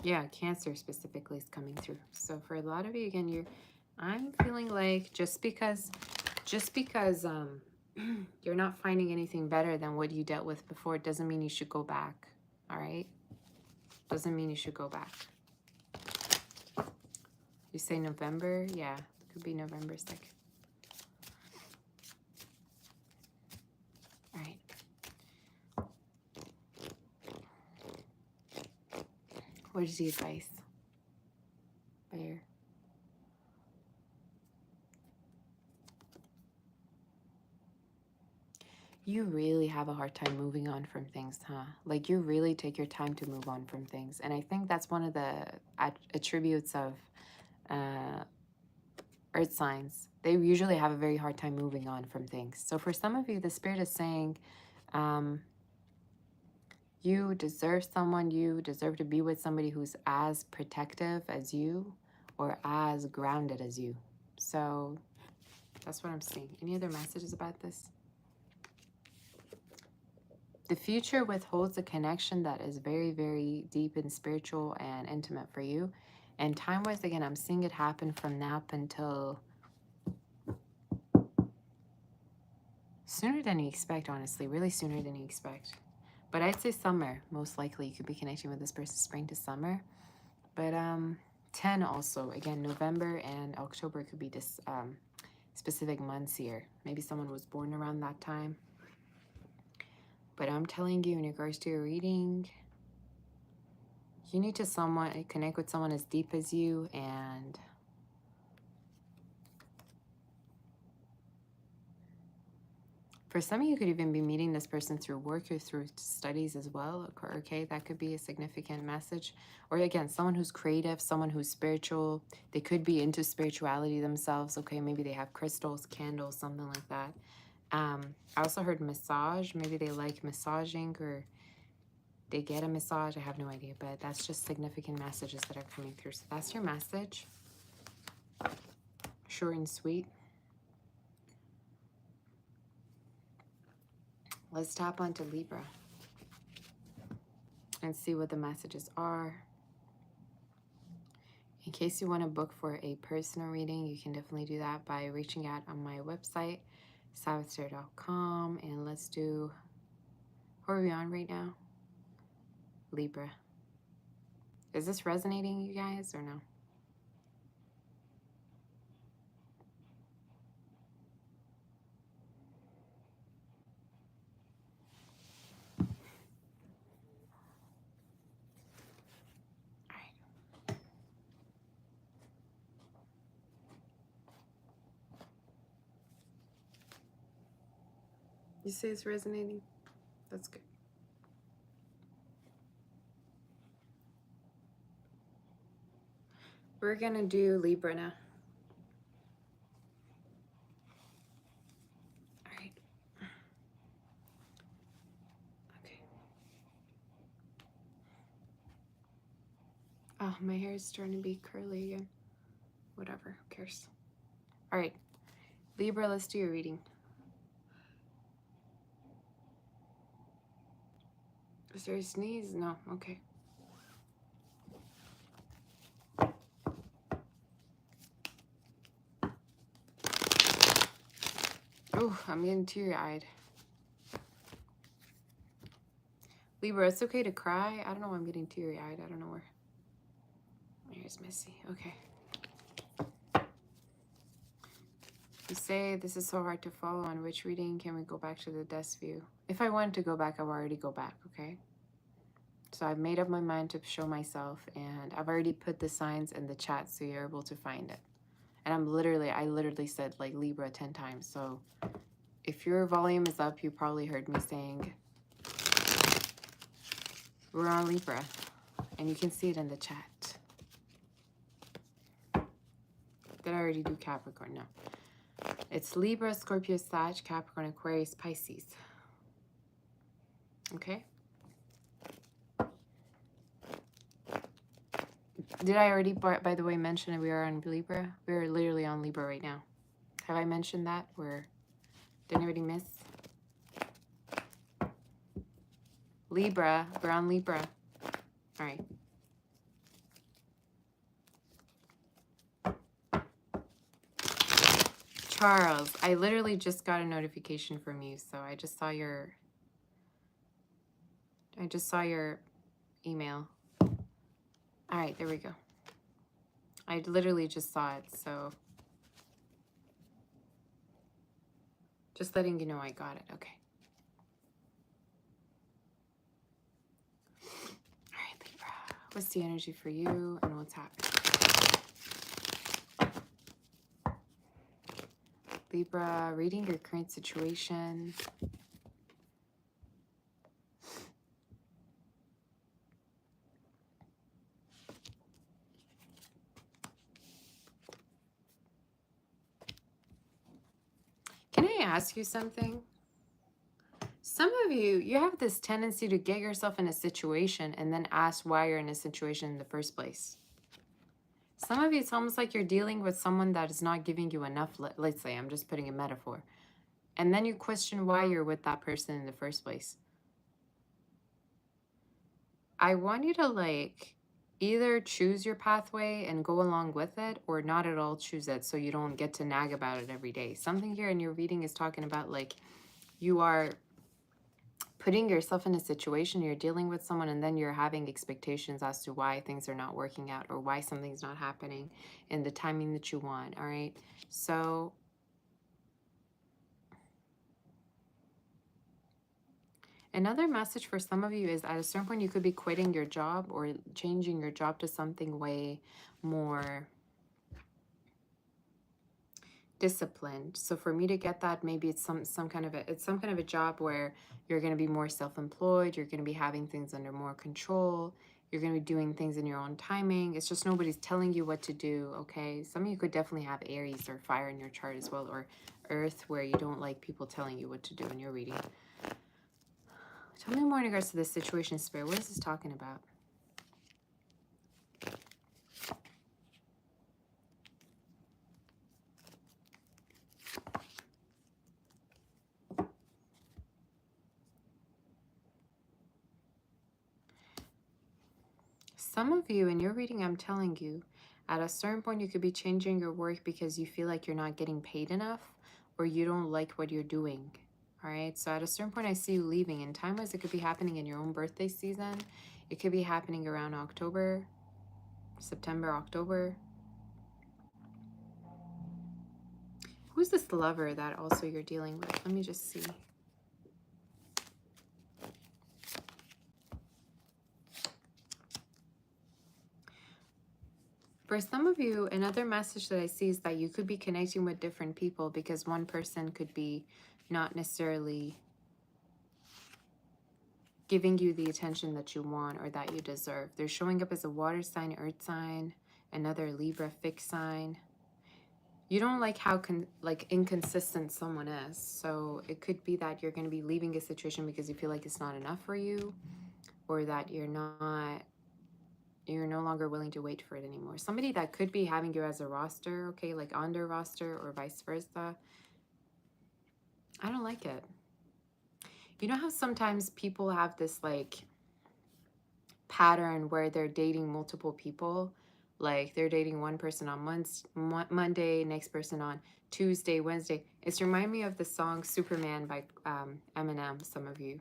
Yeah, Cancer specifically is coming through. So for a lot of you, again, I'm feeling like just because you're not finding anything better than what you dealt with before, it doesn't mean you should go back. All right? Doesn't mean you should go back. You say November? Yeah, it could be November 2nd. All right. What is the advice? Bear. You really have a hard time moving on from things, huh? Like, you really take your time to move on from things. And I think that's one of the attributes of earth signs. They usually have a very hard time moving on from things. So for some of you, the spirit is saying, you deserve someone, you deserve to be with somebody who's as protective as you or as grounded as you. So that's what I'm seeing. Any other messages about this? The future withholds a connection that is very, very deep and spiritual and intimate for you. And time-wise, again, I'm seeing it happen from now up until sooner than you expect, honestly. Really sooner than you expect. But I'd say summer, most likely. You could be connecting with this person spring to summer. But 10 also. Again, November and October could be this specific months here. Maybe someone was born around that time. But I'm telling you, in regards to your reading, you need to connect with someone as deep as you. And for some of you, could even be meeting this person through work or through studies as well. Okay, that could be a significant message. Or again, someone who's creative, someone who's spiritual. They could be into spirituality themselves. Okay, maybe they have crystals, candles, something like that. I also heard massage. Maybe they like massaging or they get a massage. I have no idea, but that's just significant messages that are coming through. So that's your message. Short and sweet. Let's tap onto Libra and see what the messages are. In case you want to book for a personal reading, you can definitely do that by reaching out on my website, sagittarius.com. And let's do, who are we on right now? Libra. Is this resonating, you guys, or no? All right. You say it's resonating? That's good. We're going to do Libra now. Oh, my hair is starting to be curly again. Whatever, who cares? All right, Libra, let's do your reading. Is there a sneeze? No, okay. Oh, I'm getting teary-eyed. Libra, it's okay to cry. I don't know why I'm getting teary-eyed. I don't know where. My hair's messy. Okay. You say this is so hard to follow. On which reading can we go back to the desk view? If I wanted to go back, I would already go back, okay? So I've made up my mind to show myself, and I've already put the signs in the chat so you're able to find it. And I literally said like Libra 10 times. So if your volume is up, you probably heard me saying we're on Libra, and you can see it in the chat. Did I already do Capricorn? No. It's Libra, Scorpio, Sag, Capricorn, Aquarius, Pisces. Okay? Did I already, by the way, mention that we are on Libra? We're literally on Libra right now. Have I mentioned that? Did anybody miss? Libra, we're on Libra. All right. Charles, I literally just got a notification from you, so I just saw your email. All right, there we go. I literally just saw it, so just letting you know I got it. Okay. All right, Libra. What's the energy for you and what's happening? Libra, reading your current situation. Can I ask you something? Some of you have this tendency to get yourself in a situation and then ask why you're in a situation in the first place. Some of you, it's almost like you're dealing with someone that is not giving you enough, let's say, I'm just putting a metaphor. And then you question why you're with that person in the first place. I want you to like either choose your pathway and go along with it or not at all choose it so you don't get to nag about it every day. Something here in your reading is talking about like you are putting yourself in a situation, you're dealing with someone, and then you're having expectations as to why things are not working out or why something's not happening in the timing that you want, all right? So another message for some of you is at a certain point you could be quitting your job or changing your job to something way more disciplined. So for me to get that, maybe it's some kind of a job where you're going to be more self-employed, you're going to be having things under more control, you're going to be doing things in your own timing. It's just nobody's telling you what to do, okay? Some of you could definitely have Aries or fire in your chart as well, or Earth, where you don't like people telling you what to do in your reading. Tell me more in regards to this situation, Spirit. What is this talking about? Some of you in your reading, I'm telling you, at a certain point, you could be changing your work because you feel like you're not getting paid enough or you don't like what you're doing. All right. So at a certain point, I see you leaving. And time-wise, it could be happening in your own birthday season. It could be happening around October, September, October. Who's this lover that also you're dealing with? Let me just see. For some of you, another message that I see is that you could be connecting with different people because one person could be not necessarily giving you the attention that you want or that you deserve. They're showing up as a water sign, earth sign, another Libra fixed sign. You don't like how inconsistent someone is. So it could be that you're going to be leaving a situation because you feel like it's not enough for you, or that you're not You're no longer willing to wait for it anymore. Somebody that could be having you as a roster, okay, like on their roster or vice versa. I don't like it. You know how sometimes people have this like pattern where they're dating multiple people? Like they're dating one person on Monday, next person on Tuesday, Wednesday. It's remind me of the song Superman by Eminem, some of you.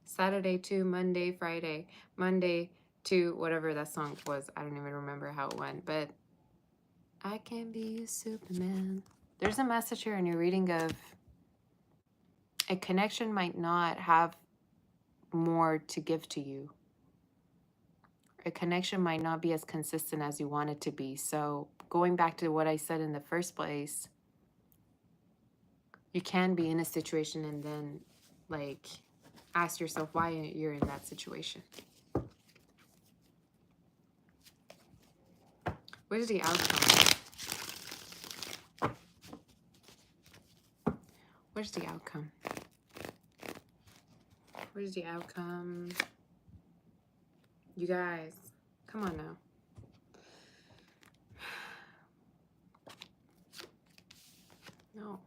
Saturday to Monday, Friday, Monday to whatever that song was. I don't even remember how it went, but I can be Superman. There's a message here in your reading of a connection might not have more to give to you. A connection might not be as consistent as you want it to be. So going back to what I said in the first place, you can be in a situation and then like ask yourself why you're in that situation. What is the outcome? Where's the outcome? Where's the outcome? You guys, come on now. No.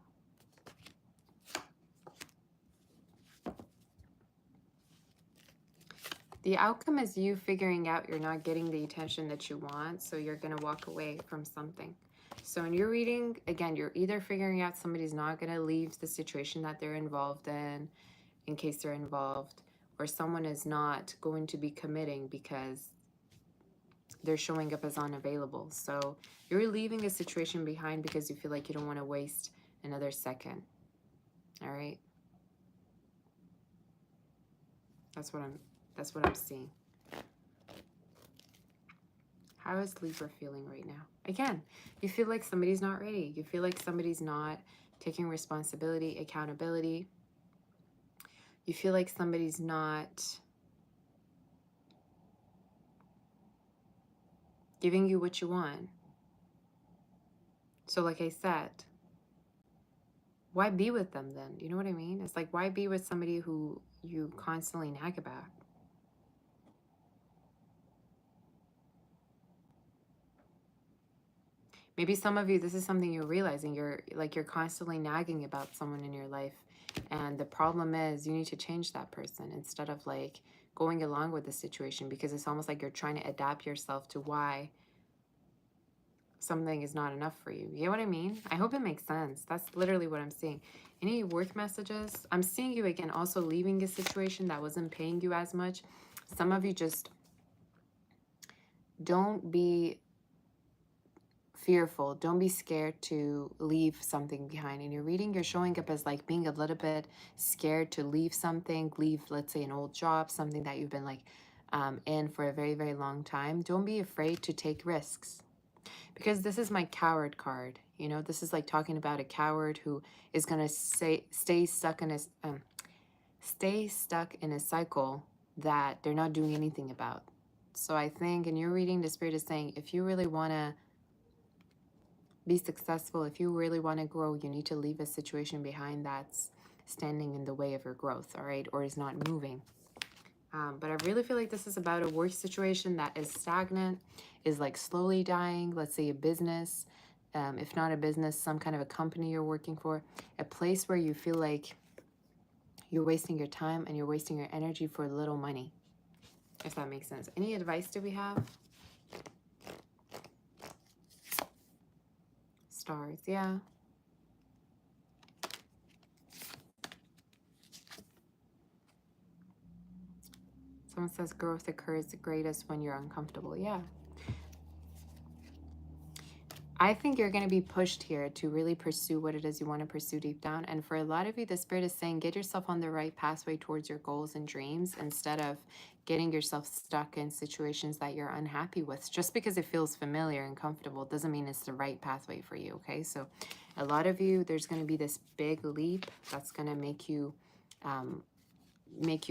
The outcome is you figuring out you're not getting the attention that you want, so you're going to walk away from something. So in your reading, again, you're either figuring out somebody's not going to leave the situation that they're involved in case they're involved, or someone is not going to be committing because they're showing up as unavailable. So you're leaving a situation behind because you feel like you don't want to waste another second. All right? That's what I'm seeing. How is Libra feeling right now? Again, you feel like somebody's not ready. You feel like somebody's not taking responsibility, accountability. You feel like somebody's not giving you what you want. So like I said, why be with them then? You know what I mean? It's like, why be with somebody who you constantly nag about? Maybe some of you, this is something you're realizing. You're constantly nagging about someone in your life. And the problem is you need to change that person instead of like going along with the situation, because it's almost like you're trying to adapt yourself to why something is not enough for you. You know what I mean? I hope it makes sense. That's literally what I'm seeing. Any work messages? I'm seeing you again also leaving a situation that wasn't paying you as much. Some of you just don't be fearful. Don't be scared to leave something behind. In your reading, you're showing up as like being a little bit scared to leave something, leave, let's say, an old job, something that you've been like in for a very, very long time. Don't be afraid to take risks, because this is my coward card. You know, this is like talking about a coward who is going to stay stuck in a cycle that they're not doing anything about. So I think in your reading, the Spirit is saying, if you really want to be successful, if you really want to grow, you need to leave a situation behind that's standing in the way of your growth, all right, or is not moving. But I really feel like this is about a work situation that is stagnant, is like slowly dying. Let's say a business, if not a business, some kind of a company you're working for, a place where you feel like you're wasting your time and you're wasting your energy for little money, if that makes sense. Any advice do we have? Stars, yeah. Someone says growth occurs the greatest when you're uncomfortable. Yeah. I think you're going to be pushed here to really pursue what it is you want to pursue deep down. And for a lot of you, the Spirit is saying, get yourself on the right pathway towards your goals and dreams instead of getting yourself stuck in situations that you're unhappy with. Just because it feels familiar and comfortable doesn't mean it's the right pathway for you, okay? So a lot of you, there's going to be this big leap that's going to make you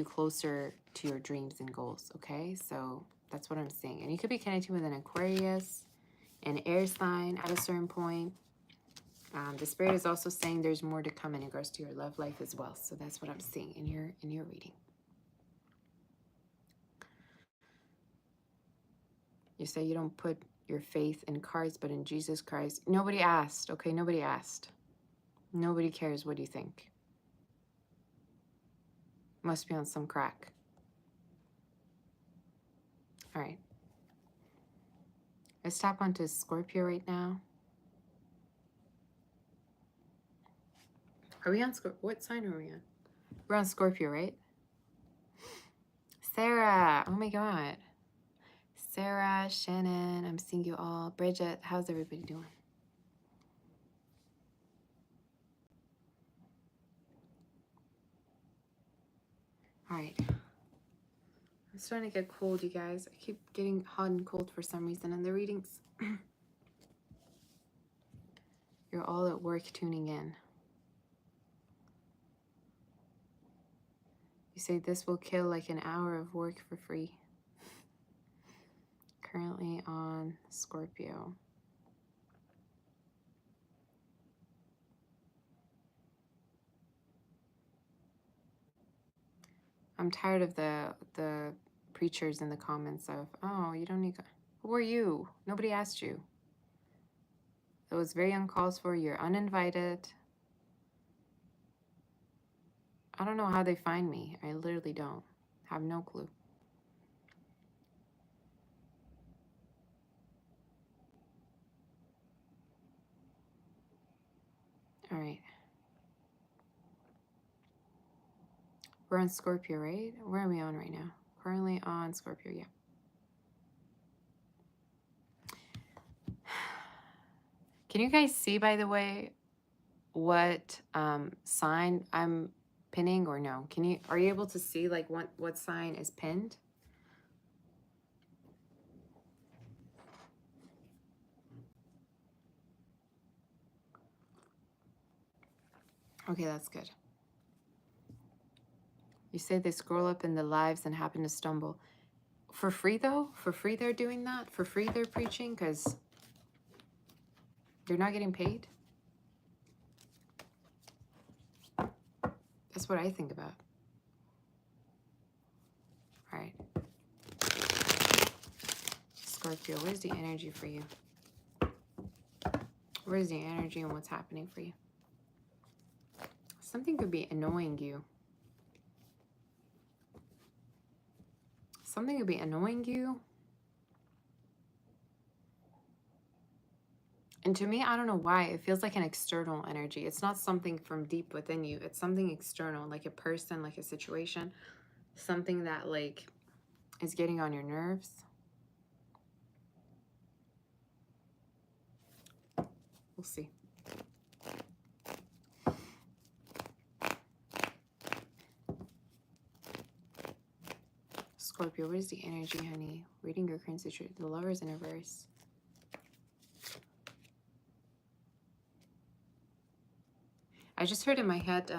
closer to your dreams and goals, okay? So that's what I'm saying. And you could be connecting with an Aquarius, an air sign at a certain point. The Spirit is also saying there's more to come in regards to your love life as well. So that's what I'm seeing in your reading. You say you don't put your faith in cards, but in Jesus Christ. Nobody asked, okay? Nobody asked. Nobody cares what you think. Must be on some crack. All right. Let's tap onto Scorpio right now. Are we on Scorpio? What sign are we on? We're on Scorpio, right? Sarah. Oh my God. Sarah, Shannon, I'm seeing you all. Bridget, how's everybody doing? All right. I'm starting to get cold, you guys. I keep getting hot and cold for some reason in the readings. You're all at work tuning in. You say this will kill like an hour of work for free. Currently on Scorpio. I'm tired of the preachers in the comments of, oh, you don't need... Who are you? Nobody asked you. It was very uncalled for. You're uninvited. I don't know how they find me. I literally don't. Have no clue. All right. We're on Scorpio, right? Where are we on right now? Currently on Scorpio, yeah. Can you guys see, by the way, what sign I'm pinning or no? Are you able to see like what sign is pinned? Okay, that's good. You say they scroll up in the lives and happen to stumble. For free though? For free they're doing that? For free they're preaching because they're not getting paid? That's what I think about. All right. Scorpio, where's the energy for you? Where's the energy and what's happening for you? Something could be annoying you. Something could be annoying you. And to me, I don't know why, it feels like an external energy. It's not something from deep within you. It's something external, like a person, like a situation. Something that like is getting on your nerves. We'll see. Scorpio, what is the energy, honey? Reading your current situation. The Lovers in reverse. I just heard in my head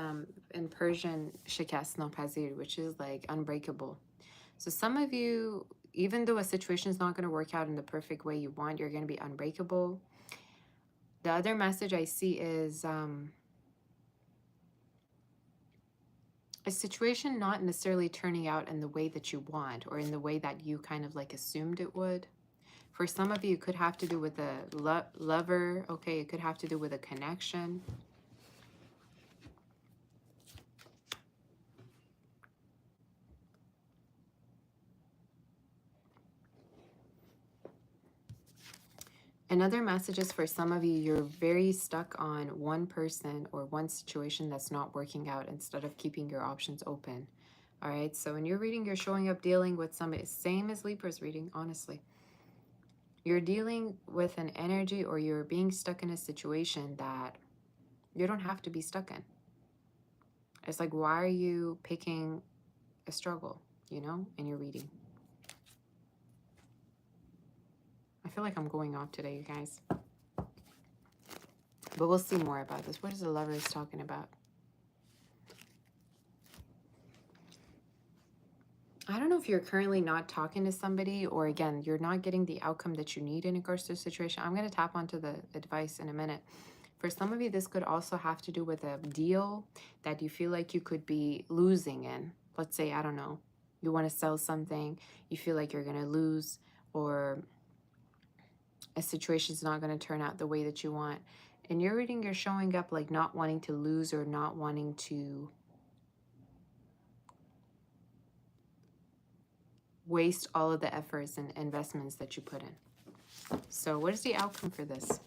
in Persian, shikast napazir, which is like unbreakable. So some of you, even though a situation is not going to work out in the perfect way you want, you're going to be unbreakable. The other message I see is a situation not necessarily turning out in the way that you want or in the way that you kind of like assumed it would. For some of you, it could have to do with a lover, okay? It could have to do with a connection. Another message is for some of you, you're very stuck on one person or one situation that's not working out instead of keeping your options open. All right, so when you're reading, you're showing up dealing with somebody, same as Libra's reading, honestly. You're dealing with an energy or you're being stuck in a situation that you don't have to be stuck in. It's like, why are you picking a struggle, you know, in your reading? I feel like I'm going off today, you guys. But we'll see more about this. What is the Lovers talking about? I don't know if you're currently not talking to somebody or, again, you're not getting the outcome that you need in regards to a situation. I'm going to tap onto the advice in a minute. For some of you, this could also have to do with a deal that you feel like you could be losing in. Let's say, I don't know, you want to sell something, you feel like you're going to lose, or a situation is not going to turn out the way that you want. In your reading, you're showing up like not wanting to lose or not wanting to waste all of the efforts and investments that you put in. So what is the outcome for this?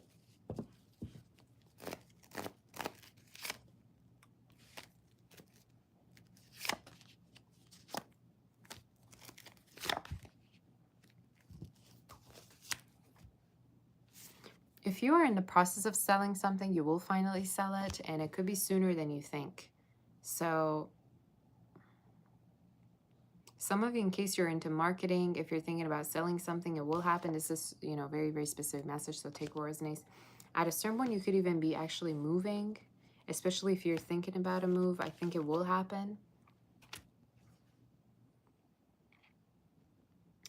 If you are in the process of selling something, you will finally sell it, and it could be sooner than you think. So some of you, in case you're into marketing, if you're thinking about selling something, it will happen. This is, you know, very, very specific message, so take what resonates. At a certain point, you could even be actually moving, especially if you're thinking about a move. I think it will happen.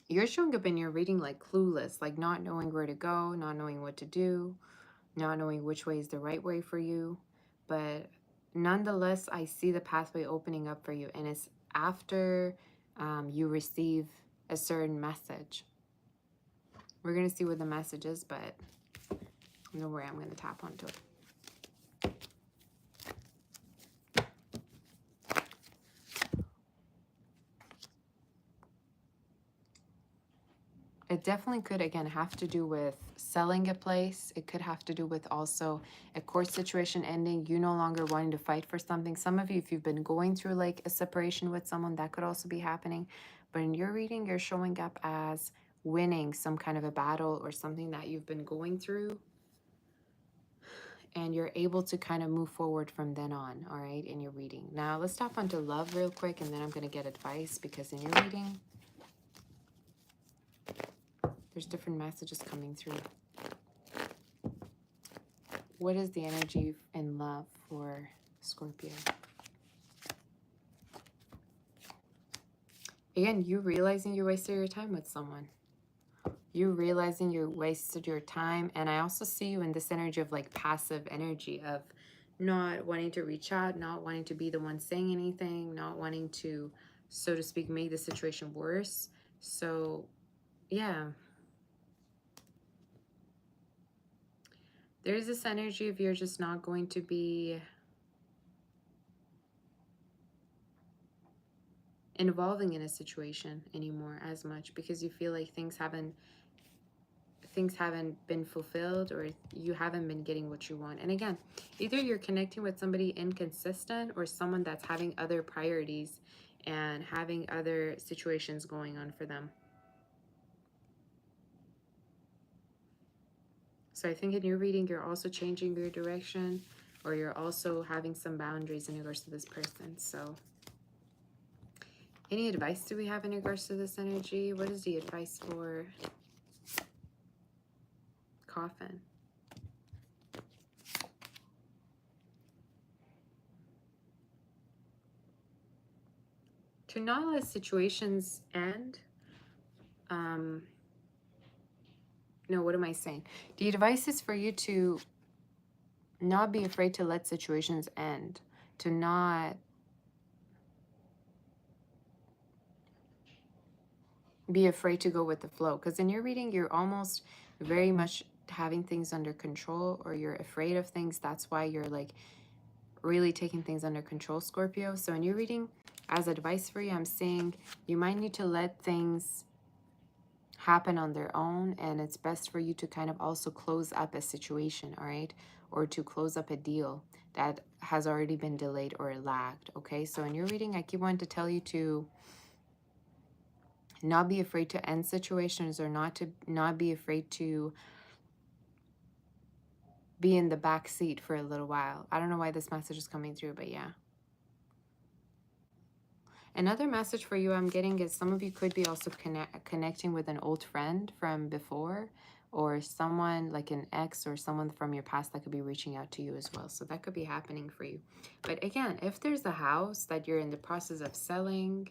You're showing up in your reading like clueless, like not knowing where to go, not knowing what to do, not knowing which way is the right way for you. But nonetheless, I see the pathway opening up for you, and it's after you receive a certain message. We're going to see what the message is, but don't worry, I'm going to tap onto it. It definitely could, again, have to do with selling a place. It could have to do with also a court situation ending, you no longer wanting to fight for something. Some of you, if you've been going through like a separation with someone, that could also be happening. But in your reading, you're showing up as winning some kind of a battle or something that you've been going through. And you're able to kind of move forward from then on, all right, in your reading. Now, let's tap onto love real quick, and then I'm going to get advice, because in your reading, there's different messages coming through. What is the energy in love for Scorpio? Again, you realizing you wasted your time with someone. You realizing you wasted your time. And I also see you in this energy of like passive energy of not wanting to reach out, not wanting to be the one saying anything, not wanting to, so to speak, make the situation worse. So, yeah. There's this energy of you're just not going to be involving in a situation anymore as much, because you feel like things haven't been fulfilled, or you haven't been getting what you want. And again, either you're connecting with somebody inconsistent or someone that's having other priorities and having other situations going on for them. So I think in your reading, you're also changing your direction, or you're also having some boundaries in regards to this person. So any advice do we have in regards to this energy? What is the advice for Coffin? To not let situations end. No, what am I saying? The advice is for you to not be afraid to let situations end. To not be afraid to go with the flow. Because in your reading, you're almost very much having things under control, or you're afraid of things. That's why you're like really taking things under control, Scorpio. So in your reading, as advice for you, I'm saying you might need to let things happen on their own, and it's best for you to kind of also close up a situation, all right, or to close up a deal that has already been delayed or lagged. Okay, so in your reading, I keep wanting to tell you to not be afraid to end situations, or not be afraid to be in the back seat for a little while. I don't know why this message is coming through, but yeah. Another message for you I'm getting is some of you could be also connecting with an old friend from before, or someone like an ex or someone from your past that could be reaching out to you as well. So that could be happening for you. But again, if there's a house that you're in the process of selling,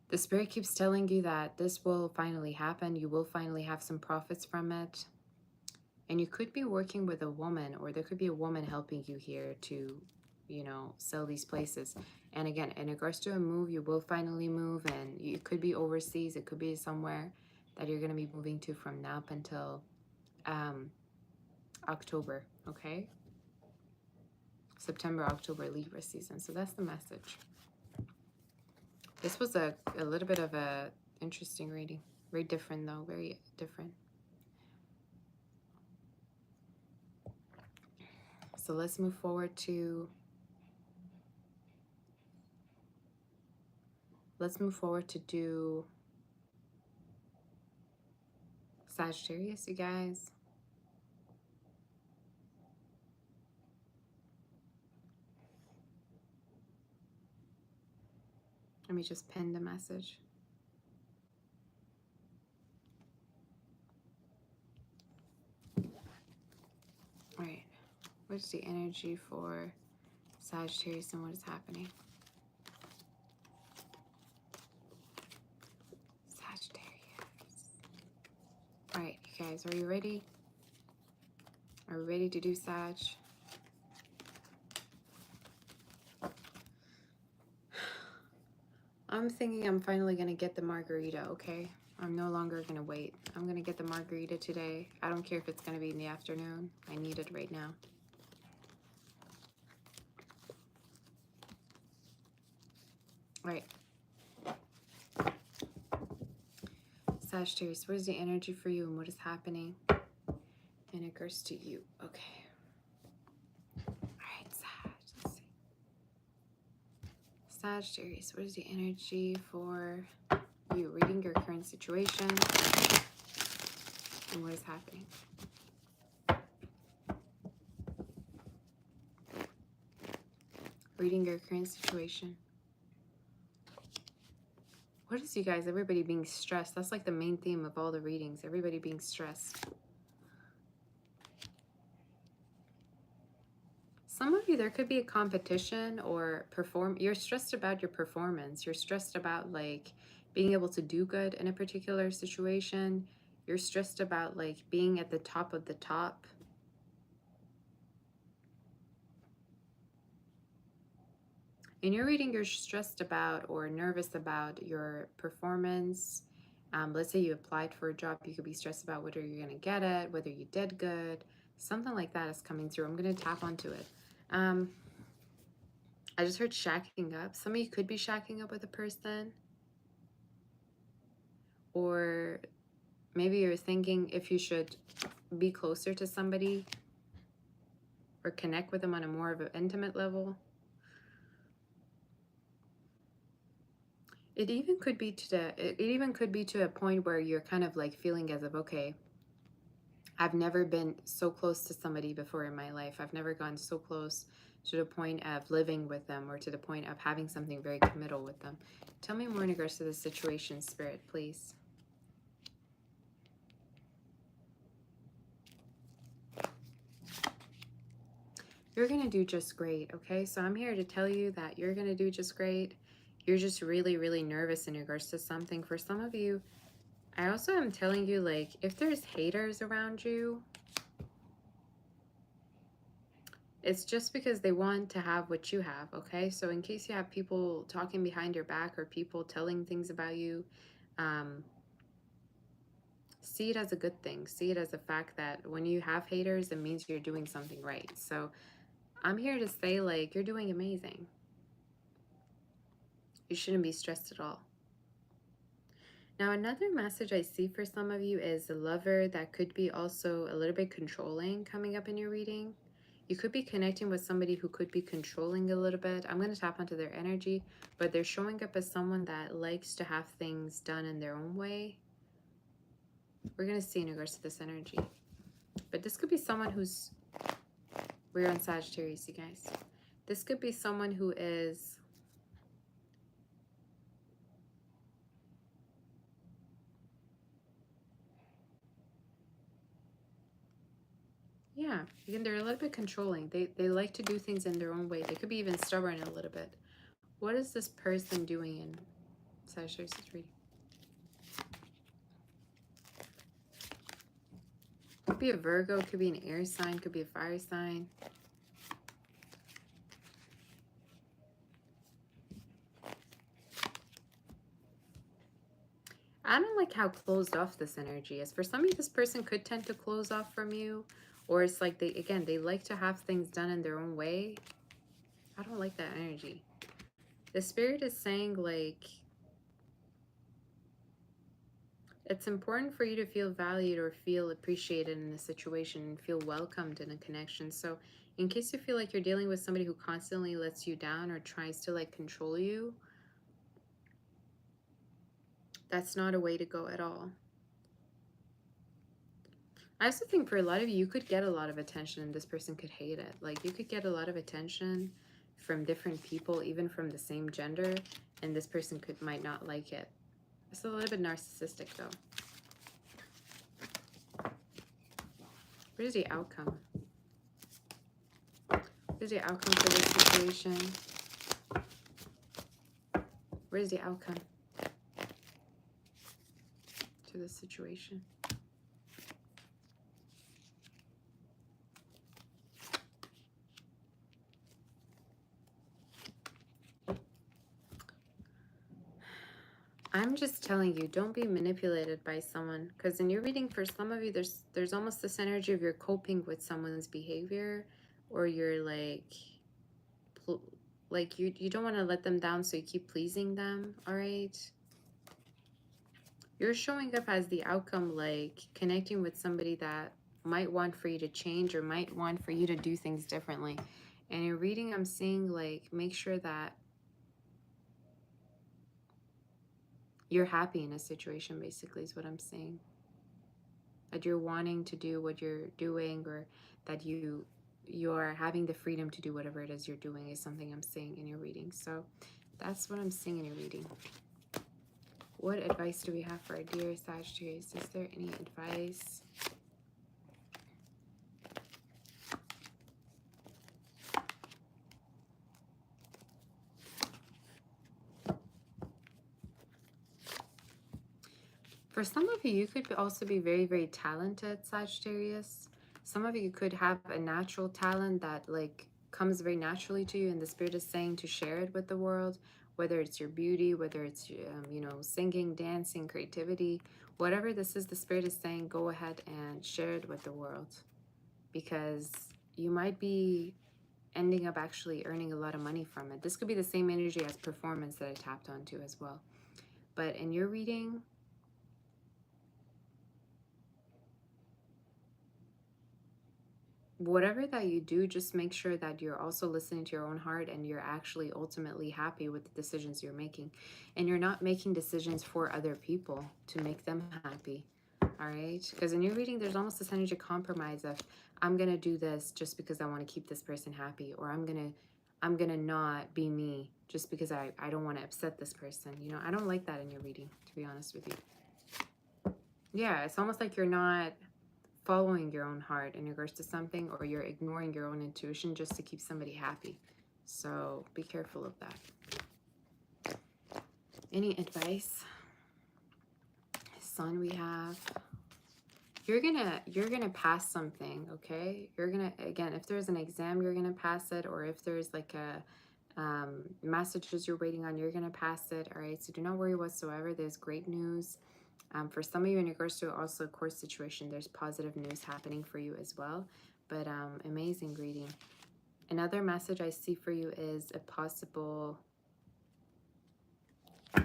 the Spirit keeps telling you that this will finally happen. You will finally have some profits from it. And you could be working with a woman, or there could be a woman helping you here to, you know, sell these places. And again, in regards to a move, you will finally move, and it could be overseas, it could be somewhere that you're going to be moving to from now up until October, okay? September, October, Libra season. So that's the message. This was a little bit of a interesting reading. Very different though, very different. So let's move forward to do Sagittarius, you guys. Let me just pin the message. All right. What's the energy for Sagittarius and what is happening? Sagittarius. All right, you guys, are you ready? Are we ready to do Sag? I'm thinking I'm finally going to get the margarita, okay? I'm no longer going to wait. I'm going to get the margarita today. I don't care if it's going to be in the afternoon. I need it right now. All right. Sagittarius, what is the energy for you and what is happening in regards to you? Okay. All right, Sag. Let's see. Sagittarius, what is the energy for you? Reading your current situation and what is happening. Reading your current situation. What is, you guys? Everybody being stressed. That's like the main theme of all the readings. Everybody being stressed. Some of you, there could be a competition or you're stressed about your performance. You're stressed about like being able to do good in a particular situation. You're stressed about like being at the top of the top. In your reading, you're stressed about or nervous about your performance. Let's say you applied for a job. You could be stressed about whether you're going to get it, whether you did good. Something like that is coming through. I'm going to tap onto it. I just heard shacking up. Some of you could be shacking up with a person. Or maybe you're thinking if you should be closer to somebody or connect with them on a more of an intimate level. It even could be to a point where you're kind of like feeling as if, okay, I've never been so close to somebody before in my life. I've never gone so close to the point of living with them or to the point of having something very committal with them. Tell me more in regards to the situation, Spirit, please. You're going to do just great, okay? So I'm here to tell you that you're going to do just great. You're just really, really nervous in regards to something. For some of you, I also am telling you, like, if there's haters around you, it's just because they want to have what you have, okay? So in case you have people talking behind your back or people telling things about you, see it as a good thing. See it as a fact that when you have haters, it means you're doing something right. So I'm here to say, like, you're doing amazing. You shouldn't be stressed at all. Now, another message I see for some of you is a lover that could be also a little bit controlling coming up in your reading. You could be connecting with somebody who could be controlling a little bit. I'm going to tap onto their energy, but they're showing up as someone that likes to have things done in their own way. We're going to see in regards to this energy. But this could be someone who's... We're on Sagittarius, you guys. This could be someone who is... Yeah, again, they're a little bit controlling. They like to do things in their own way. They could be even stubborn a little bit. What is this person doing in Sagittarius reading? Could be a Virgo, could be an air sign, could be a fire sign. I don't like how closed off this energy is. For some of you, this person could tend to close off from you. Or it's like they like to have things done in their own way. I don't like that energy. The spirit is saying, like, it's important for you to feel valued or feel appreciated in a situation and feel welcomed in a connection. So in case you feel like you're dealing with somebody who constantly lets you down or tries to like control you, that's not a way to go at all. I also think for a lot of you, you could get a lot of attention and this person could hate it. Like you could get a lot of attention from different people, even from the same gender, and this person might not like it. It's a little bit narcissistic though. What is the outcome? What is the outcome for this situation? What is the outcome to this situation? I'm just telling you, don't be manipulated by someone, because in your reading, for some of you, there's almost this energy of you're coping with someone's behavior, or you're like you don't want to let them down, so you keep pleasing them. All right, you're showing up as the outcome, like connecting with somebody that might want for you to change or might want for you to do things differently. And in reading, I'm seeing like make sure that you're happy in a situation, basically, is what I'm saying. That you're wanting to do what you're doing, or that you're having the freedom to do whatever it is you're doing is something I'm seeing in your reading. So that's what I'm seeing in your reading. What advice do we have for our dear Sagittarius? Is there any advice? For some of you, you could also be very, very talented, Sagittarius. Some of you could have a natural talent that like comes very naturally to you, and the spirit is saying to share it with the world, whether it's your beauty, whether it's, you know, singing, dancing, creativity, whatever this is, the spirit is saying, go ahead and share it with the world, because you might be ending up actually earning a lot of money from it. This could be the same energy as performance that I tapped onto as well. But in your reading, whatever that you do, just make sure that you're also listening to your own heart and you're actually ultimately happy with the decisions you're making. And you're not making decisions for other people to make them happy. All right? Because in your reading, there's almost this energy of compromise of, I'm going to do this just because I want to keep this person happy, or I'm going to not be me just because I don't want to upset this person. You know, I don't like that in your reading, to be honest with you. Yeah, it's almost like you're not following your own heart in regards to something, or you're ignoring your own intuition just to keep somebody happy. So be careful of that. Any advice? Sun, we have, you're gonna pass something, okay? You're gonna, again, if there's an exam, you're gonna pass it, or if there's like a messages you're waiting on, you're gonna pass it. All right, so do not worry whatsoever. There's great news. For some of you in regards to also a course situation, there's positive news happening for you as well. But amazing reading. Another message I see for you is a possible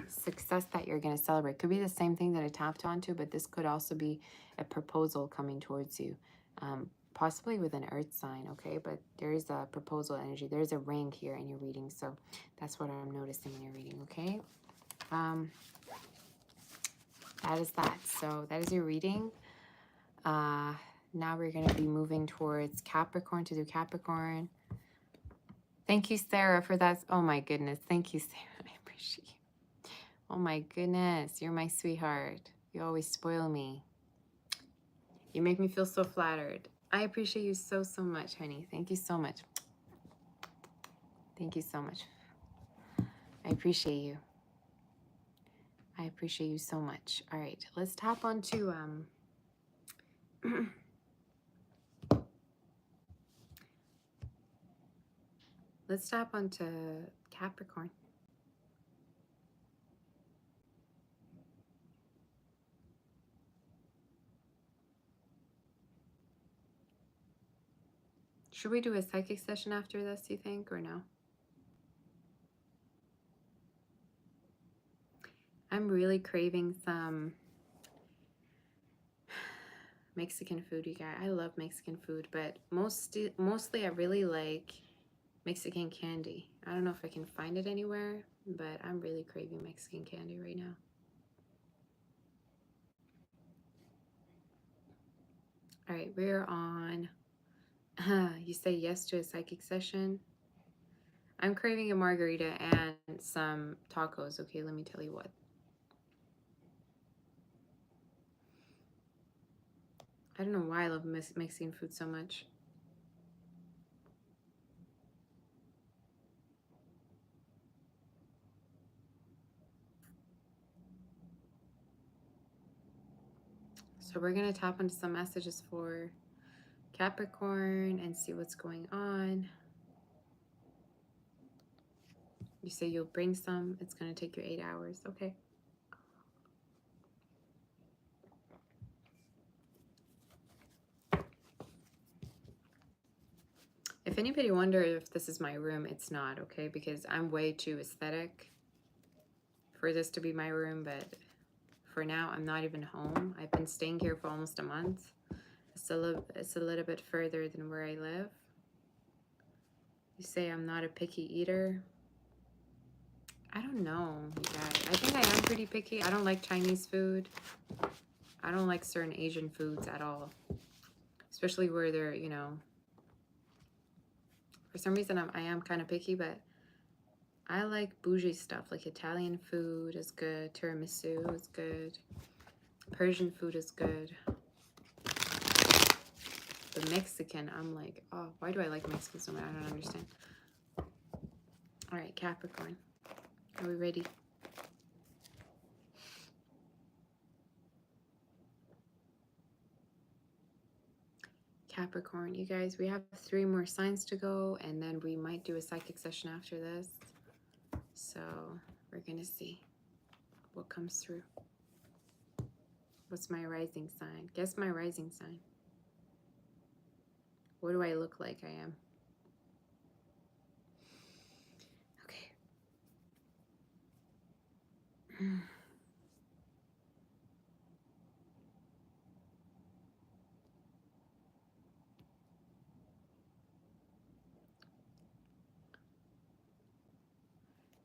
success that you're going to celebrate. Could be the same thing that I tapped onto, but this could also be a proposal coming towards you. Possibly with an earth sign, okay? But there is a proposal energy. There's a ring here in your reading. So that's what I'm noticing in your reading, okay? That is that. So that is your reading. Now we're going to be moving towards Capricorn to do Capricorn. Thank you, Sarah, for that. Oh my goodness. Thank you, Sarah. I appreciate you. Oh my goodness. You're my sweetheart. You always spoil me. You make me feel so flattered. I appreciate you so, so much, honey. Thank you so much. Thank you so much. I appreciate you. I appreciate you so much. All right, let's tap onto let's tap onto Capricorn. Should we do a psychic session after this, you think, or no? I'm really craving some Mexican food, you guys. I love Mexican food, but mostly I really like Mexican candy. I don't know if I can find it anywhere, but I'm really craving Mexican candy right now. All right, we're on. You say yes to a psychic session. I'm craving a margarita and some tacos. Okay, let me tell you what. I don't know why I love Mexican food so much. So we're going to tap into some messages for Capricorn and see what's going on. You say you'll bring some. It's going to take you 8 hours. Okay. If anybody wonders if this is my room, it's not, okay? Because I'm way too aesthetic for this to be my room, but for now, I'm not even home. I've been staying here for almost a month. It's a little bit further than where I live. You say I'm not a picky eater. I don't know, you guys. I think I am pretty picky. I don't like Chinese food. I don't like certain Asian foods at all. Especially where they're, you know, for some reason I am kind of picky, but I like bougie stuff. Like Italian food is good. Tiramisu is good. Persian food is good. The Mexican, I'm like, oh, why do I like Mexican so much? I don't understand. All right, Capricorn. Are we ready? Capricorn, you guys, we have 3 more signs to go, and then we might do a psychic session after this. So we're going to see what comes through. What's my rising sign? Guess my rising sign. What do I look like I am? Okay.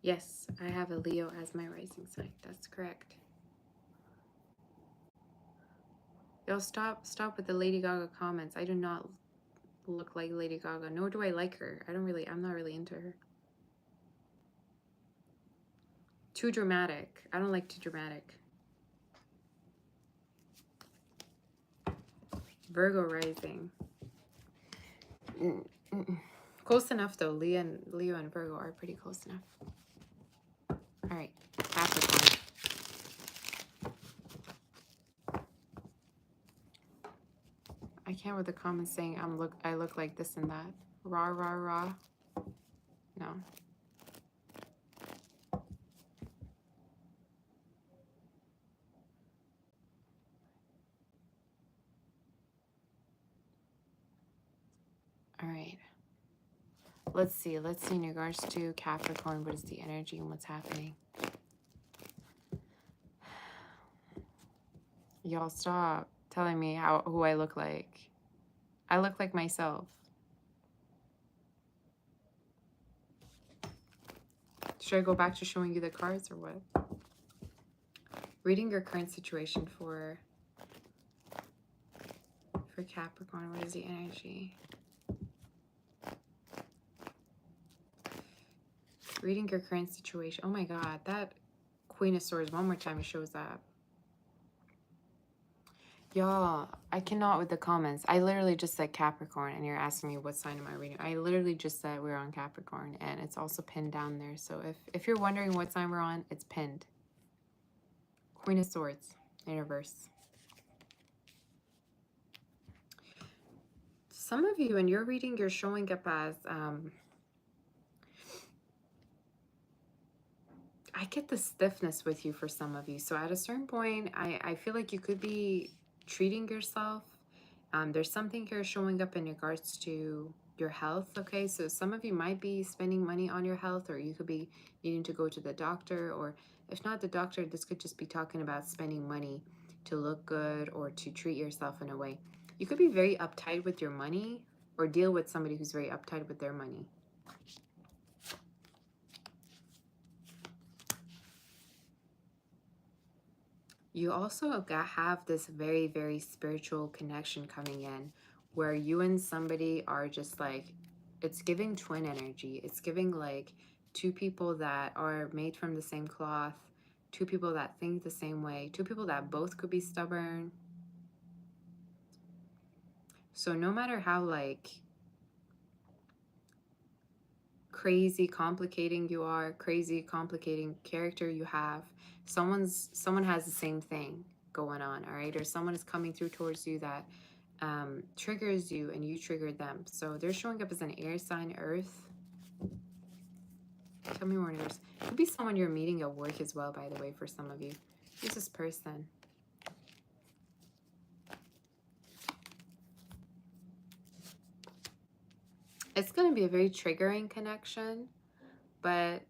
Yes, I have a Leo as my rising sign. That's correct. Yo, stop with the Lady Gaga comments. I do not look like Lady Gaga, nor do I like her. I'm not really into her. Too dramatic. I don't like too dramatic. Virgo rising. Close enough though. Leo and Virgo are pretty close enough. All right, Capricorn. I can't with the comments saying I look like this and that. Rah rah rah. No. All right. Let's see in regards to Capricorn, what is the energy and what's happening? Y'all stop telling me who I look like. I look like myself. Should I go back to showing you the cards or what? Reading your current situation for Capricorn, what is the energy? Reading your current situation. Oh my God, that Queen of Swords, one more time it shows up. Y'all, I cannot with the comments. I literally just said Capricorn and you're asking me what sign am I reading. I literally just said we're on Capricorn and it's also pinned down there. So if you're wondering what sign we're on, it's pinned. Queen of Swords in reverse. Some of you in your reading, you're showing up as... I get the stiffness with you for some of you. So at a certain point, I feel like you could be treating yourself. There's something here showing up in regards to your health, okay? So some of you might be spending money on your health, or you could be needing to go to the doctor, or if not the doctor, this could just be talking about spending money to look good or to treat yourself in a way. You could be very uptight with your money, or deal with somebody who's very uptight with their money. You also have this very, very spiritual connection coming in, where you and somebody are just like, it's giving twin energy. It's giving like two people that are made from the same cloth, two people that think the same way, two people that both could be stubborn. So no matter how like crazy complicating you are, crazy complicating character you have, someone has the same thing going on, all right? Or someone is coming through towards you that triggers you and you trigger them. So they're showing up as an air sign, earth. Tell me more, universe. Could be someone you're meeting at work as well, by the way, for some of you. Who's this person? It's going to be a very triggering connection, but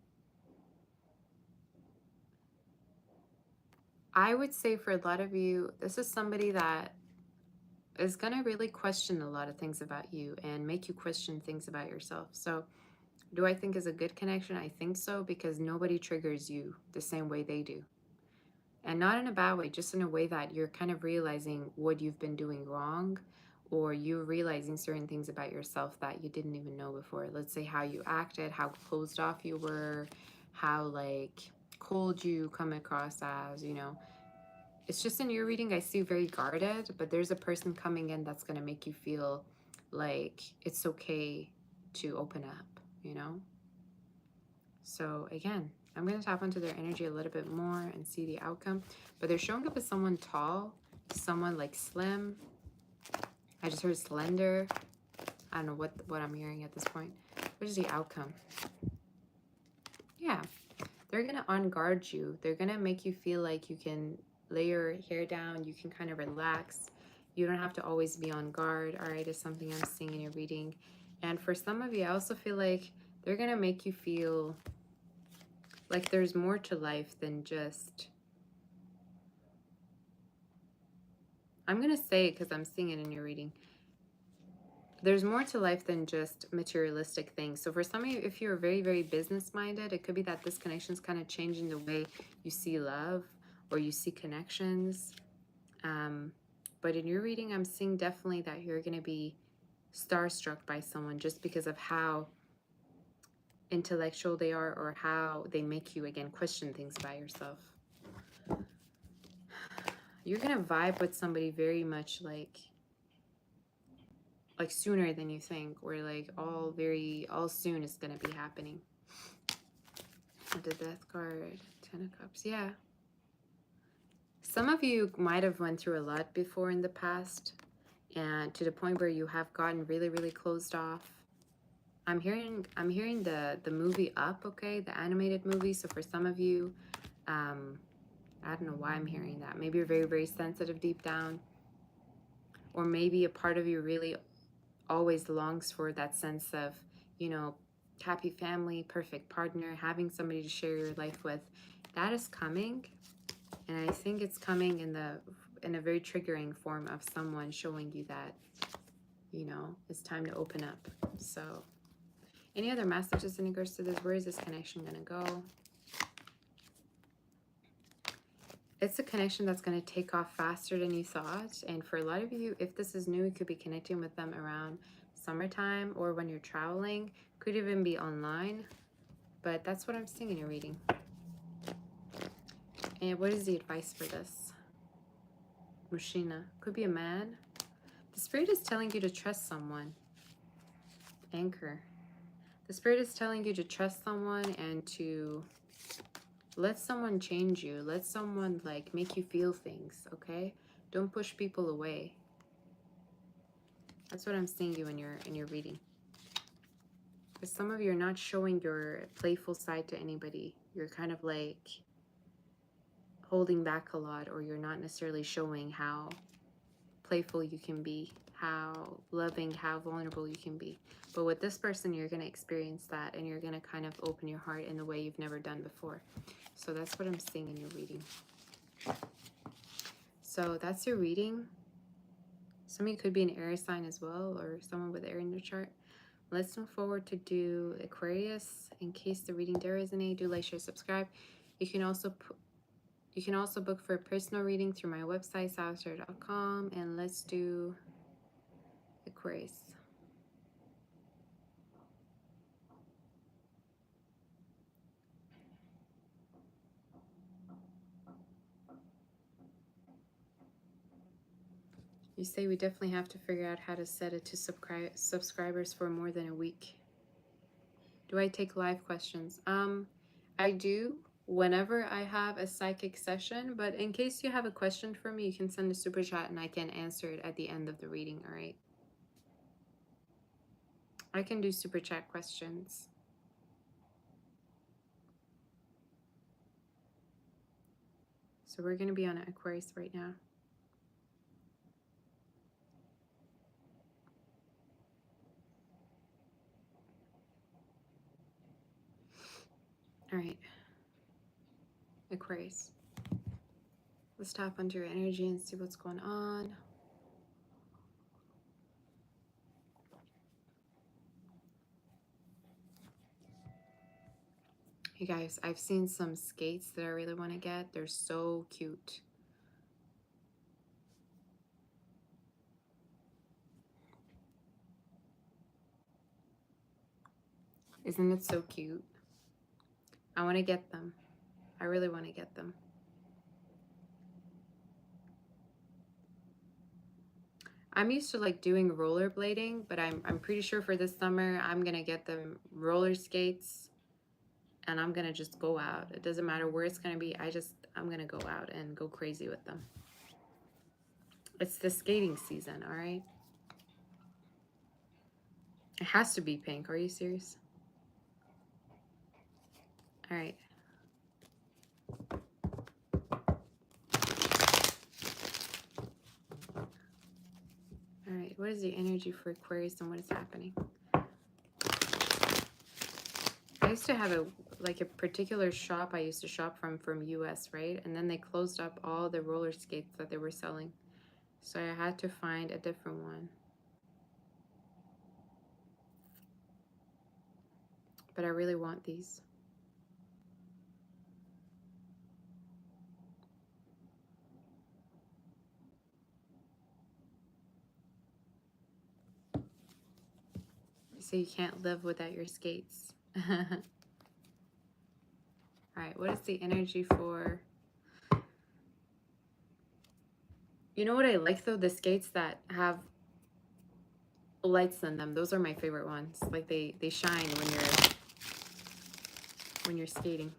I would say for a lot of you, this is somebody that is going to really question a lot of things about you and make you question things about yourself. So do I think is a good connection? I think so, because nobody triggers you the same way they do. And not in a bad way, just in a way that you're kind of realizing what you've been doing wrong, or you're realizing certain things about yourself that you didn't even know before. Let's say how you acted, how closed off you were, how like cold you come across as, you know. It's just in your reading, I see very guarded, but there's a person coming in that's going to make you feel like it's okay to open up, you know? So again, I'm going to tap into their energy a little bit more and see the outcome. But they're showing up as someone tall, someone like slim. I just heard slender. I don't know what I'm hearing at this point. What is the outcome? Yeah, they're going to unguard you. They're going to make you feel like you can lay your hair down. You can kind of relax. You don't have to always be on guard. All right, is something I'm seeing in your reading. And for some of you, I also feel like they're going to make you feel like there's more to life than just, I'm going to say it because I'm seeing it in your reading. There's more to life than just materialistic things. So for some of you, if you're very, very business-minded, it could be that this connection is kind of changing the way you see love or you see connections. But in your reading, I'm seeing definitely that you're going to be starstruck by someone just because of how intellectual they are, or how they make you, again, question things about yourself. You're going to vibe with somebody very much like sooner than you think, or like all soon is going to be happening. The Death card, 10 of Cups. Yeah. Some of you might have went through a lot before in the past, and to the point where you have gotten really, really closed off. I'm hearing the movie Up, okay? The animated movie. So for some of you, I don't know why I'm hearing that. Maybe you're very, very sensitive deep down. Or maybe a part of you really always longs for that sense of, you know, happy family, perfect partner, having somebody to share your life with. That is coming. And I think it's coming in a very triggering form of someone showing you that, you know, it's time to open up. So any other messages in regards to this? Where is this connection going to go? It's a connection that's going to take off faster than you thought. And for a lot of you, if this is new, you could be connecting with them around summertime or when you're traveling. Could even be online. But that's what I'm seeing in your reading. And what is the advice for this? Mushina. Could be a man. The Spirit is telling you to trust someone. Anchor. The Spirit is telling you to trust someone and to let someone change you. Let someone like make you feel things, okay? Don't push people away. That's what I'm seeing you in your reading. Because some of you are not showing your playful side to anybody. You're kind of like holding back a lot, or you're not necessarily showing how playful you can be, how loving, how vulnerable you can be. But with this person, you're going to experience that, and you're going to kind of open your heart in a way you've never done before. So that's what I'm seeing in your reading. So that's your reading. Some of you could be an Aries sign as well, or someone with air in your chart. Let's move forward to do Aquarius. In case the reading did resonate, do like, share, subscribe. You can also book for a personal reading through my website, sagittarius.com. And let's do Aquarius. You say we definitely have to figure out how to set it to subscribers for more than a week. Do I take live questions? I do whenever I have a psychic session, but in case you have a question for me, you can send a super chat and I can answer it at the end of the reading, all right? I can do super chat questions. So we're going to be on Aquarius right now. All right, Aquarius. Let's tap into your energy and see what's going on. Hey guys, I've seen some skates that I really want to get. They're so cute. Isn't it so cute? I want to get them. I really want to get them. I'm used to like doing rollerblading, but I'm pretty sure for this summer I'm gonna get them roller skates and I'm gonna just go out. It doesn't matter where it's gonna be. I'm gonna go out and go crazy with them. It's the skating season, all right? It has to be pink. Are you serious? All right. All right, what is the energy for Aquarius and what is happening? I used to have a particular shop I used to shop from US, right? And then they closed up all the roller skates that they were selling. So I had to find a different one. But I really want these. So you can't live without your skates. All right, what is the energy for... You know what I like though? The skates that have lights in them. Those are my favorite ones. Like they shine when you're skating.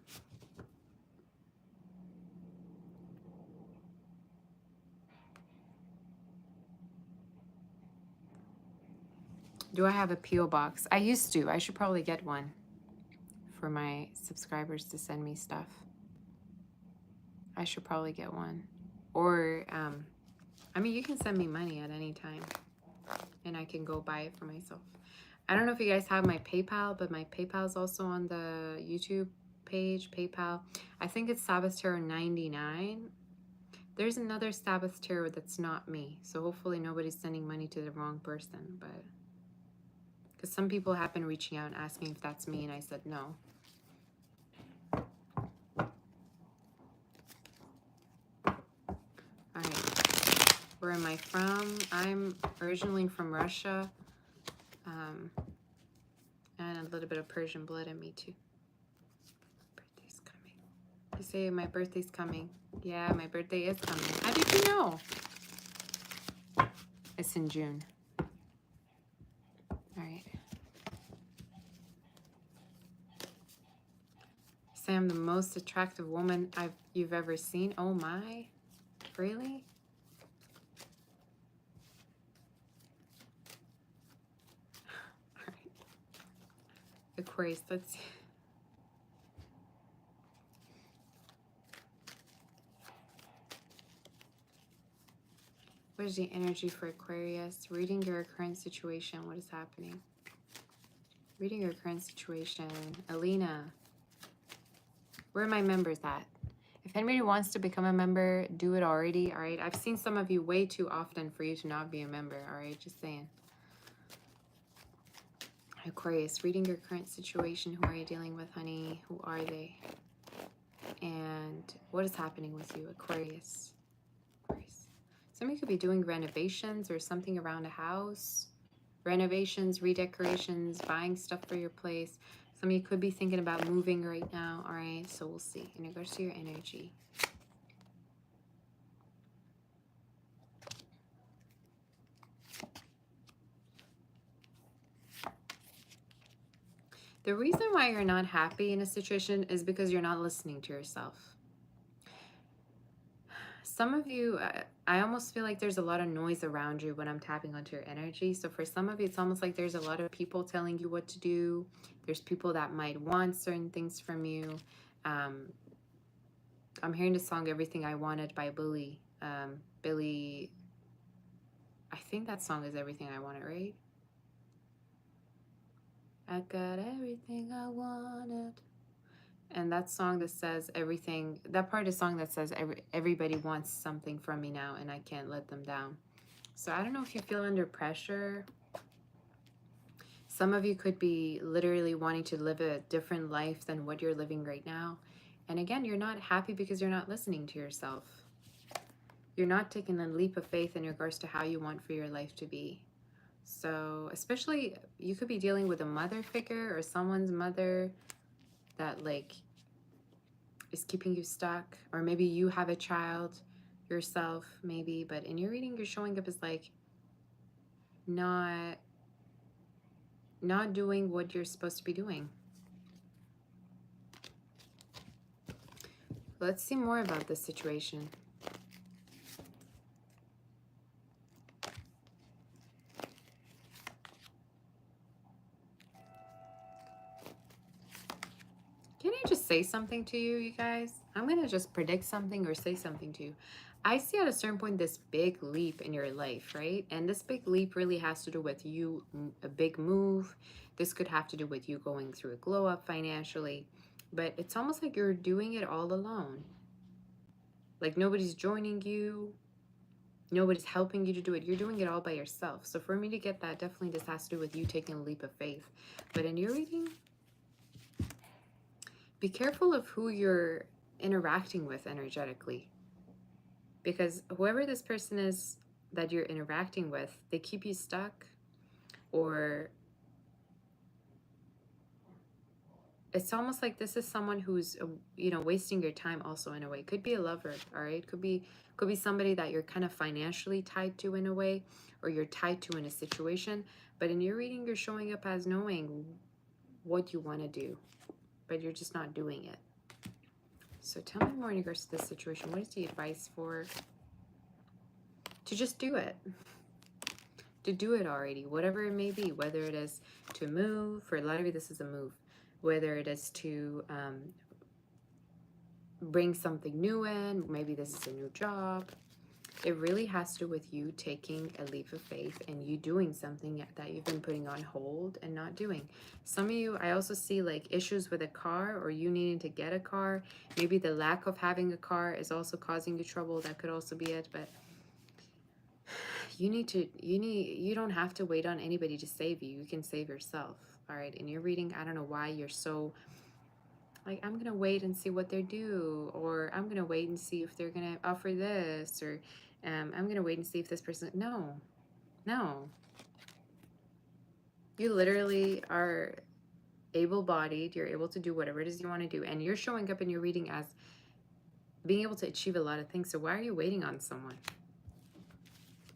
Do I have a P.O. box? I used to. I should probably get one for my subscribers to send me stuff. I should probably get one. Or, I mean, you can send me money at any time and I can go buy it for myself. I don't know if you guys have my PayPal, but my PayPal is also on the YouTube page, PayPal. I think it's Saboteur99. There's another Saboteur that's not me. So hopefully nobody's sending money to the wrong person, but... Because some people have been reaching out and asking if that's me, and I said no. Alright. Where am I from? I'm originally from Russia. And a little bit of Persian blood in me, too. Birthday's coming. You say my birthday's coming. Yeah, my birthday is coming. How did you know? It's in June. Alright. Say I'm the most attractive woman you've ever seen. Oh my. Really? Alright. Aquarius, let's see. What is the energy for Aquarius? Reading your current situation. What is happening? Reading your current situation. Alina, where are my members at? If anybody wants to become a member, do it already, all right? I've seen some of you way too often for you to not be a member, all right? Just saying. Aquarius, reading your current situation. Who are you dealing with, honey? Who are they? And what is happening with you, Aquarius? Aquarius. Some of you could be doing renovations or something around a house. Renovations, redecorations, buying stuff for your place. Some of you could be thinking about moving right now, all right? So we'll see in regards to your energy. The reason why you're not happy in a situation is because you're not listening to yourself. Some of you, I almost feel like there's a lot of noise around you when I'm tapping onto your energy. So for some of you, it's almost like there's a lot of people telling you what to do. There's people that might want certain things from you. I'm hearing the song Everything I Wanted by Billy. Billy, I think that song is Everything I Wanted, right? I got everything I wanted. And that song that says everything, that part of the song that says everybody wants something from me now and I can't let them down. So I don't know if you feel under pressure. Some of you could be literally wanting to live a different life than what you're living right now. And again, you're not happy because you're not listening to yourself. You're not taking a leap of faith in regards to how you want for your life to be. So especially you could be dealing with a mother figure or someone's mother that like is keeping you stuck, or maybe you have a child yourself, maybe, but in your reading you're showing up as like not doing what you're supposed to be doing. Let's see more about this situation. Can I just say something to you, you guys? I'm going to just predict something or say something to you. I see at a certain point this big leap in your life, right? And this big leap really has to do with you, a big move. This could have to do with you going through a glow up financially. But it's almost like you're doing it all alone. Like nobody's joining you. Nobody's helping you to do it. You're doing it all by yourself. So for me to get that, definitely this has to do with you taking a leap of faith. But in your reading, be careful of who you're interacting with energetically, because whoever this person is that you're interacting with, they keep you stuck, or it's almost like this is someone who's wasting your time also in a way. Could be a lover, all right? Could be somebody that you're kind of financially tied to in a way, or you're tied to in a situation. But in your reading, you're showing up as knowing what you want to do, but you're just not doing it. So tell me more in regards to this situation. What is the advice for to just do it? To do it already, whatever it may be, whether it is to move, for a lot of you this is a move, whether it is to bring something new in, maybe this is a new job. It really has to do with you taking a leap of faith and you doing something that you've been putting on hold and not doing. Some of you, I also see like issues with a car, or you needing to get a car. Maybe the lack of having a car is also causing you trouble. That could also be it. But you don't have to wait on anybody to save you. You can save yourself. All right. In your reading, I don't know why you're so like, I'm going to wait and see what they do, or I'm going to wait and see if they're going to offer this, or I'm going to wait and see if this person, no. You literally are able-bodied. You're able to do whatever it is you want to do. And you're showing up in your reading as being able to achieve a lot of things. So why are you waiting on someone?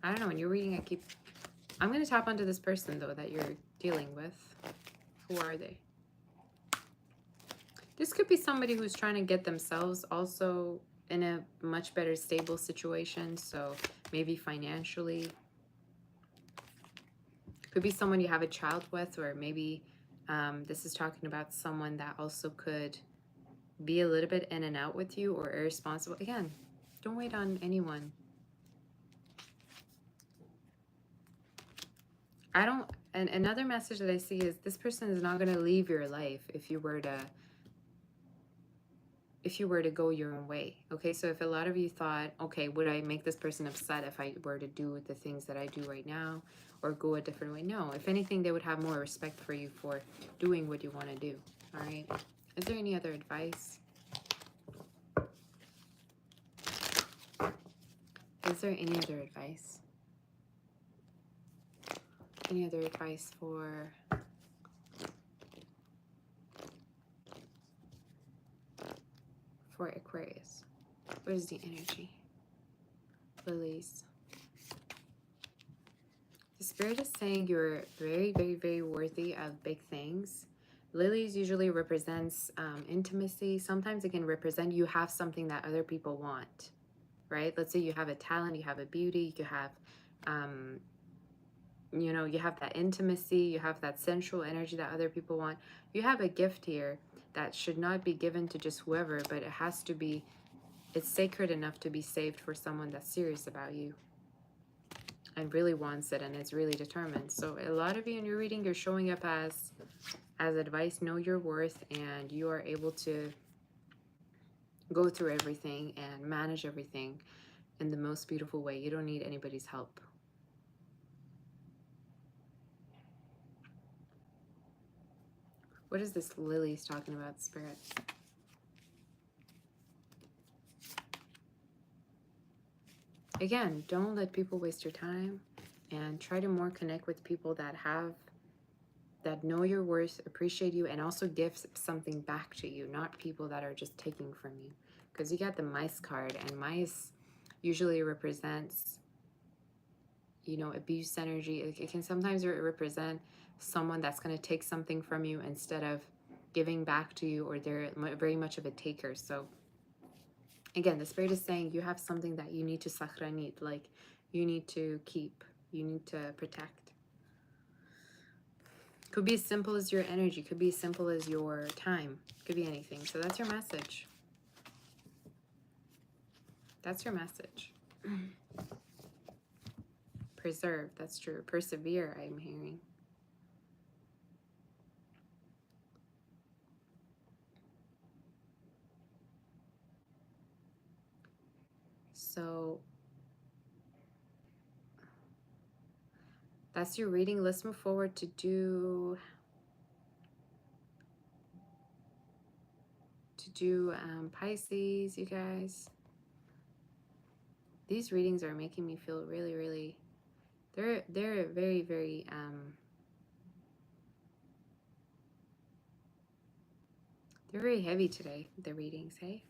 I don't know. In your reading, I'm going to tap onto this person, though, that you're dealing with. Who are they? This could be somebody who's trying to get themselves also in a much better stable situation. So maybe financially. Could be someone you have a child with, or maybe this is talking about someone that also could be a little bit in and out with you or irresponsible. Again, don't wait on anyone. I don't, and another message that I see is this person is not going to leave your life if you were to go your own way. Okay, so if a lot of you thought, okay, would I make this person upset if I were to do the things that I do right now or go a different way? No, if anything, they would have more respect for you for doing what you want to do. All right, is there any other advice? Is there any other advice? Any other advice for Aquarius? What is the energy? Lilies. The Spirit is saying you're very, very, very worthy of big things. Lilies usually represents intimacy. Sometimes it can represent you have something that other people want, right? Let's say you have a talent, you have a beauty, you have, you know, you have that intimacy, you have that sensual energy that other people want. You have a gift here that should not be given to just whoever, but it has to be, it's sacred enough to be saved for someone that's serious about you and really wants it and is really determined. So a lot of you in your reading, you're showing up as advice. Know your worth, and you are able to go through everything and manage everything in the most beautiful way. You don't need anybody's help. What is this Lily's talking about, Spirit? Again, don't let people waste your time, and try to more connect with people that know your worth, appreciate you, and also give something back to you, not people that are just taking from you. Because you got the mice card, and mice usually represents, you know, abuse energy. It can sometimes represent someone that's going to take something from you instead of giving back to you, or they're very much of a taker. So again, the Spirit is saying you have something that you need to sahranit, like you need to keep, you need to protect. Could be as simple as your energy, could be as simple as your time, could be anything. So that's your message. That's your message. Preserve, that's true. Persevere, I'm hearing. So that's your reading. Let's move forward to do Pisces, you guys. These readings are making me feel really, really, they're very, very they're very heavy today, the readings, hey?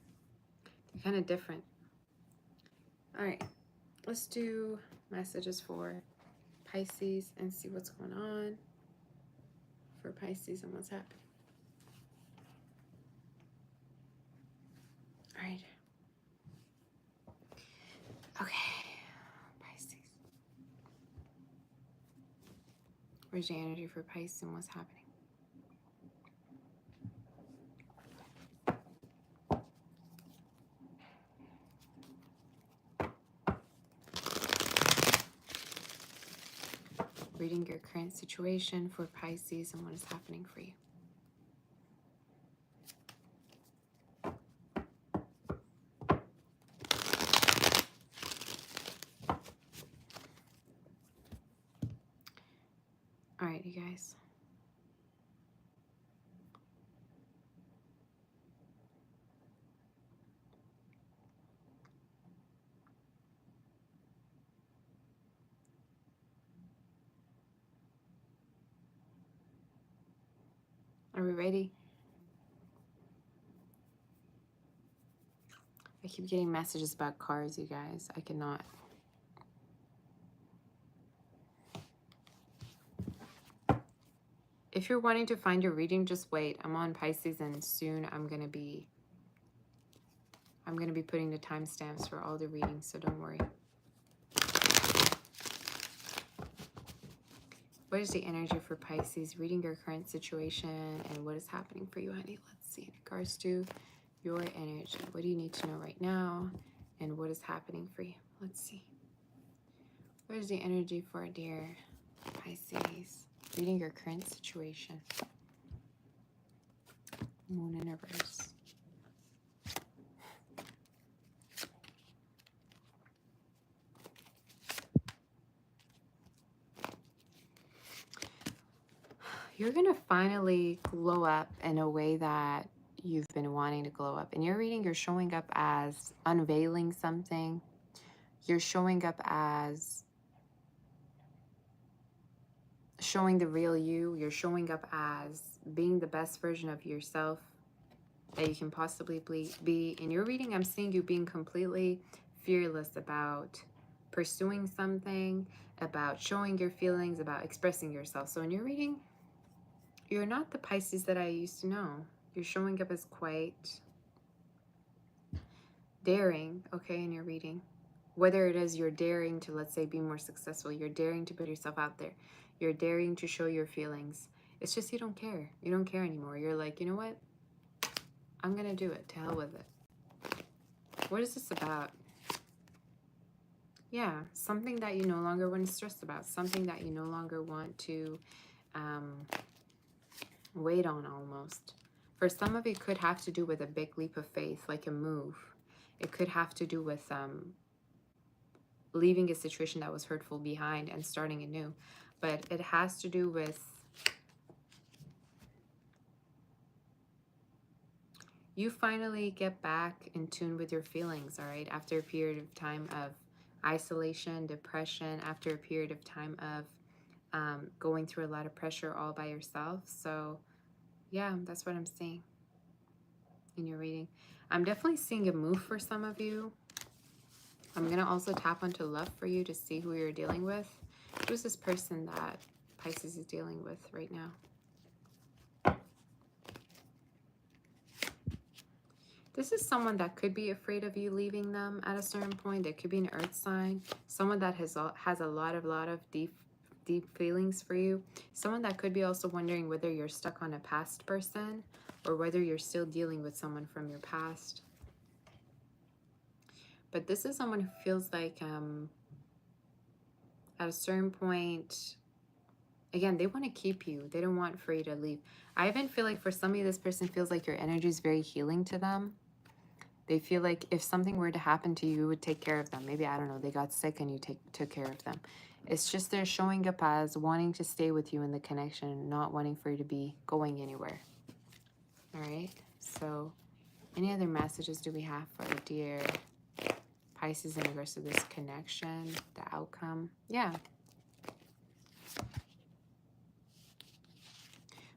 They're kind of different. All right, let's do messages for Pisces and see what's going on for Pisces and what's happening. All right. Okay, Pisces. Where's the energy for Pisces and what's happening? Reading your current situation for Pisces and what is happening for you. All right, you guys. Are we ready? I keep getting messages about cars, you guys. I cannot. If you're wanting to find your reading, just wait. I'm on Pisces, and soon I'm gonna be putting the timestamps for all the readings, so don't worry. What is the energy for Pisces? Reading your current situation and what is happening for you, honey. Let's see. In regards to your energy, what do you need to know right now? And what is happening for you? Let's see. What is the energy for dear Pisces. Reading your current situation. Moon in reverse. You're going to finally glow up in a way that you've been wanting to glow up. In your reading, you're showing up as unveiling something. You're showing up as showing the real you. You're showing up as being the best version of yourself that you can possibly be. In your reading, I'm seeing you being completely fearless about pursuing something, about showing your feelings, about expressing yourself. So in your reading, you're not the Pisces that I used to know. You're showing up as quite daring, okay, in your reading. Whether it is you're daring to, let's say, be more successful, you're daring to put yourself out there, you're daring to show your feelings. It's just you don't care. You don't care anymore. You're like, you know what? I'm going to do it. To hell with it. What is this about? Yeah, something that you no longer want to stress about. Something that you no longer want to wait on almost. For some of it could have to do with a big leap of faith, like a move. It could have to do with leaving a situation that was hurtful behind and starting anew. But it has to do with you finally get back in tune with your feelings, all right? After a period of time of isolation, depression, after a period of time of going through a lot of pressure all by yourself. So yeah, that's what I'm seeing in your reading. I'm definitely seeing a move for some of you. I'm going to also tap onto love for you to see who you're dealing with. Who's this person that Pisces is dealing with right now? This is someone that could be afraid of you leaving them at a certain point. There could be an earth sign. Someone that has a lot of deep feelings for you. Someone that could be also wondering whether you're stuck on a past person or whether you're still dealing with someone from your past. But this is someone who feels like at a certain point, again, they want to keep you. They don't want for you to leave. I even feel like for some of you, this person feels like your energy is very healing to them. They feel like if something were to happen to you, you would take care of them. Maybe, I don't know, they got sick and you took care of them. It's just they're showing up as wanting to stay with you in the connection, not wanting for you to be going anywhere. All right. So any other messages do we have for dear Pisces in regards to this connection, the outcome? Yeah.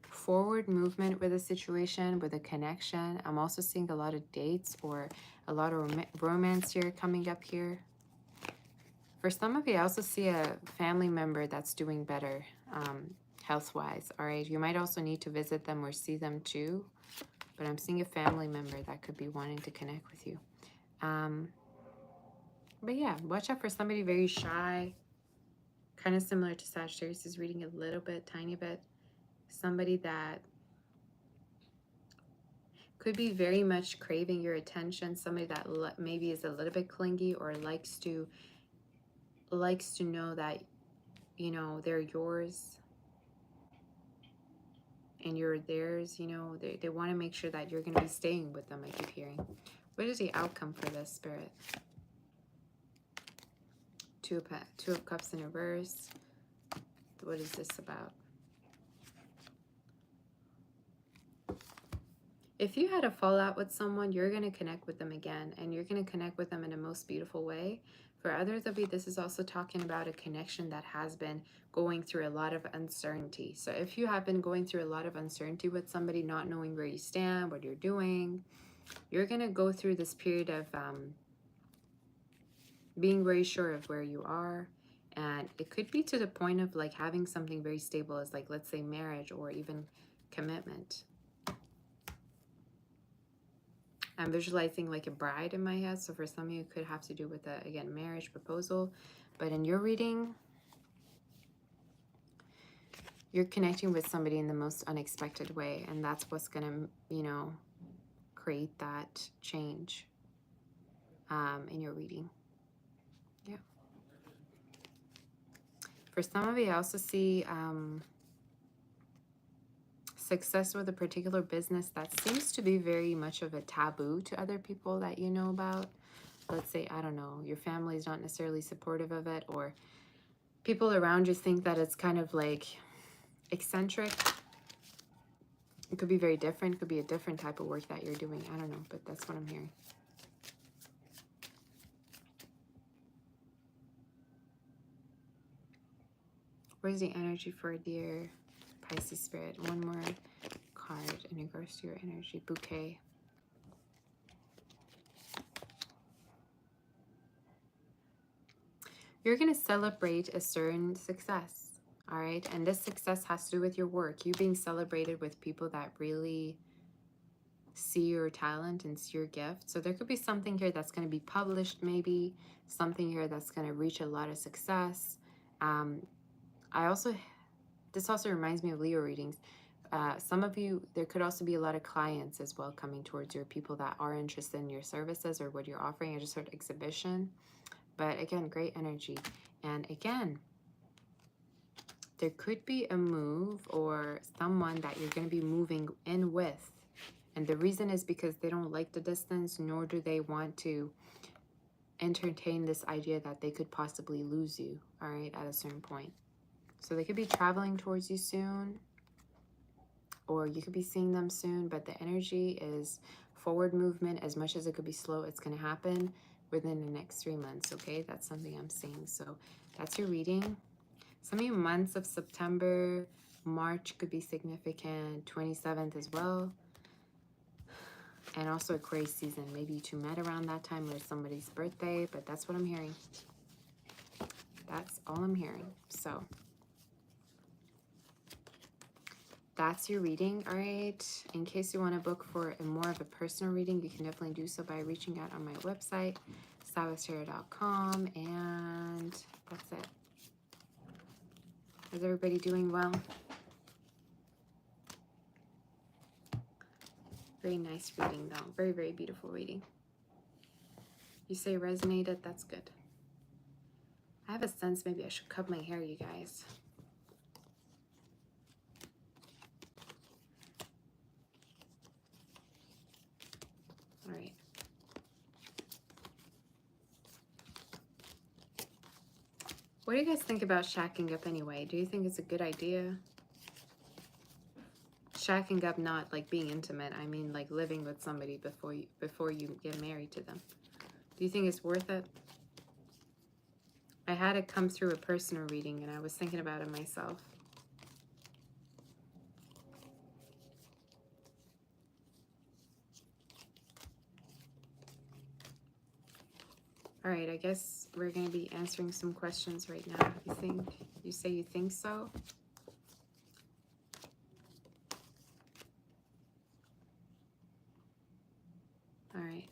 Forward movement with a situation, with a connection. I'm also seeing a lot of dates or a lot of romance here coming up here. For some of you, I also see a family member that's doing better health-wise, all right? You might also need to visit them or see them too, but I'm seeing a family member that could be wanting to connect with you. But yeah, watch out for somebody very shy, kind of similar to Sagittarius is reading a little bit, tiny bit. Somebody that could be very much craving your attention. Somebody that maybe is a little bit clingy or likes to know that, you know, they're yours and you're theirs. You know, they want to make sure that you're going to be staying with them. I keep hearing. What is the outcome for this, Spirit? Two of Cups in reverse. What is this about? If you had a fallout with someone, you're going to connect with them again, and you're going to connect with them in the most beautiful way. For others of you, this is also talking about a connection that has been going through a lot of uncertainty. So if you have been going through a lot of uncertainty with somebody, not knowing where you stand, what you're doing, you're going to go through this period of being very sure of where you are. And it could be to the point of like having something very stable as like, let's say, marriage or even commitment. I'm visualizing like a bride in my head. So for some of you, it could have to do with, again, marriage proposal. But in your reading, you're connecting with somebody in the most unexpected way. And that's what's going to, you know, create that change in your reading. Yeah. For some of you, I also see success with a particular business that seems to be very much of a taboo to other people that you know about. Let's say, I don't know, your family is not necessarily supportive of it, or people around you think that it's kind of like eccentric. It could be very different. It could be a different type of work that you're doing. I don't know, but that's what I'm hearing. Where's the energy for dear Pisces spirit? One more card in regards to your energy. Bouquet. You're going to celebrate a certain success, all right? And this success has to do with your work. You being celebrated with people that really see your talent and see your gift. So there could be something here that's going to be published, maybe. Something here that's going to reach a lot of success. This also reminds me of Leo readings. Some of you, there could also be a lot of clients as well coming towards you, people that are interested in your services or what you're offering. I just heard exhibition. But again, great energy. And again, there could be a move or someone that you're going to be moving in with. And the reason is because they don't like the distance, nor do they want to entertain this idea that they could possibly lose you, all right, at a certain point. So they could be traveling towards you soon, or you could be seeing them soon, but the energy is forward movement. As much as it could be slow, it's going to happen within the next 3 months, okay? That's something I'm seeing. So that's your reading. Some of you months of September, March could be significant, 27th as well. And also Aquarius season. Maybe you two met around that time or somebody's birthday, but that's what I'm hearing. That's all I'm hearing. So that's your reading, all right? In case you want to book for a more of a personal reading, you can definitely do so by reaching out on my website, sagittarius.com, and that's it. Is everybody doing well? Very nice reading, though. Very, very beautiful reading. You say resonated, that's good. I have a sense maybe I should cut my hair, you guys. All right. What do you guys think about shacking up anyway? Do you think it's a good idea? Shacking up, not like being intimate. I mean like living with somebody before you get married to them. Do you think it's worth it? I had it come through a personal reading and I was thinking about it myself. All right, I guess we're going to be answering some questions right now. You say you think so? All right.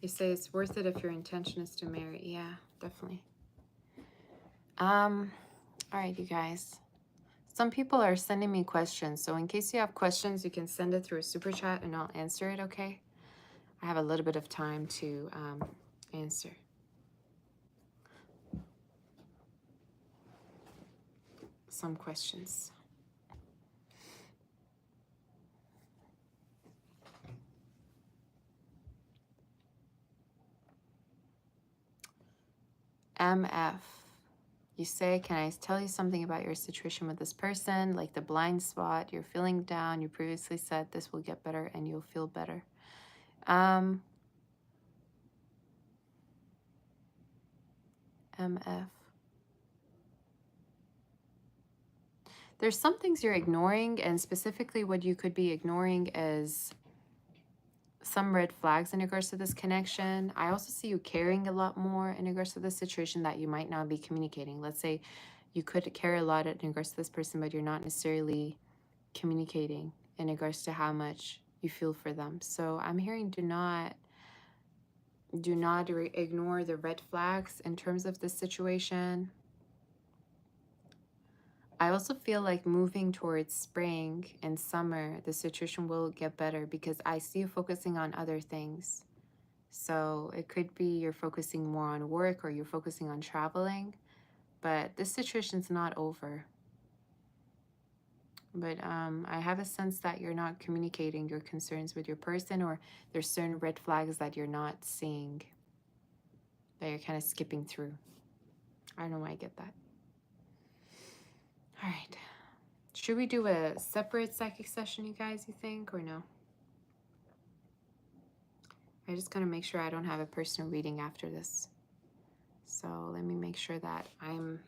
You say it's worth it if your intention is to marry. Yeah, definitely. All right, you guys. Some people are sending me questions. So in case you have questions, you can send it through a super chat and I'll answer it, okay? I have a little bit of time to answer. Some questions. MF. You say, can I tell you something about your situation with this person? Like the blind spot, you're feeling down. You previously said this will get better and you'll feel better. MF. There's some things you're ignoring, and specifically what you could be ignoring is some red flags in regards to this connection. I also see you caring a lot more in regards to this situation that you might not be communicating. Let's say you could care a lot in regards to this person, but you're not necessarily communicating in regards to how much you feel for them. So I'm hearing do not ignore the red flags in terms of this situation. I also feel like moving towards spring and summer, the situation will get better because I see you focusing on other things. So it could be you're focusing more on work or you're focusing on traveling, but this situation's not over. But I have a sense that you're not communicating your concerns with your person, or there's certain red flags that you're not seeing, that you're kind of skipping through. I don't know why I get that. All right. Should we do a separate psychic session, you guys, you think, or no? I just gotta make sure I don't have a personal reading after this. So let me make sure that I'm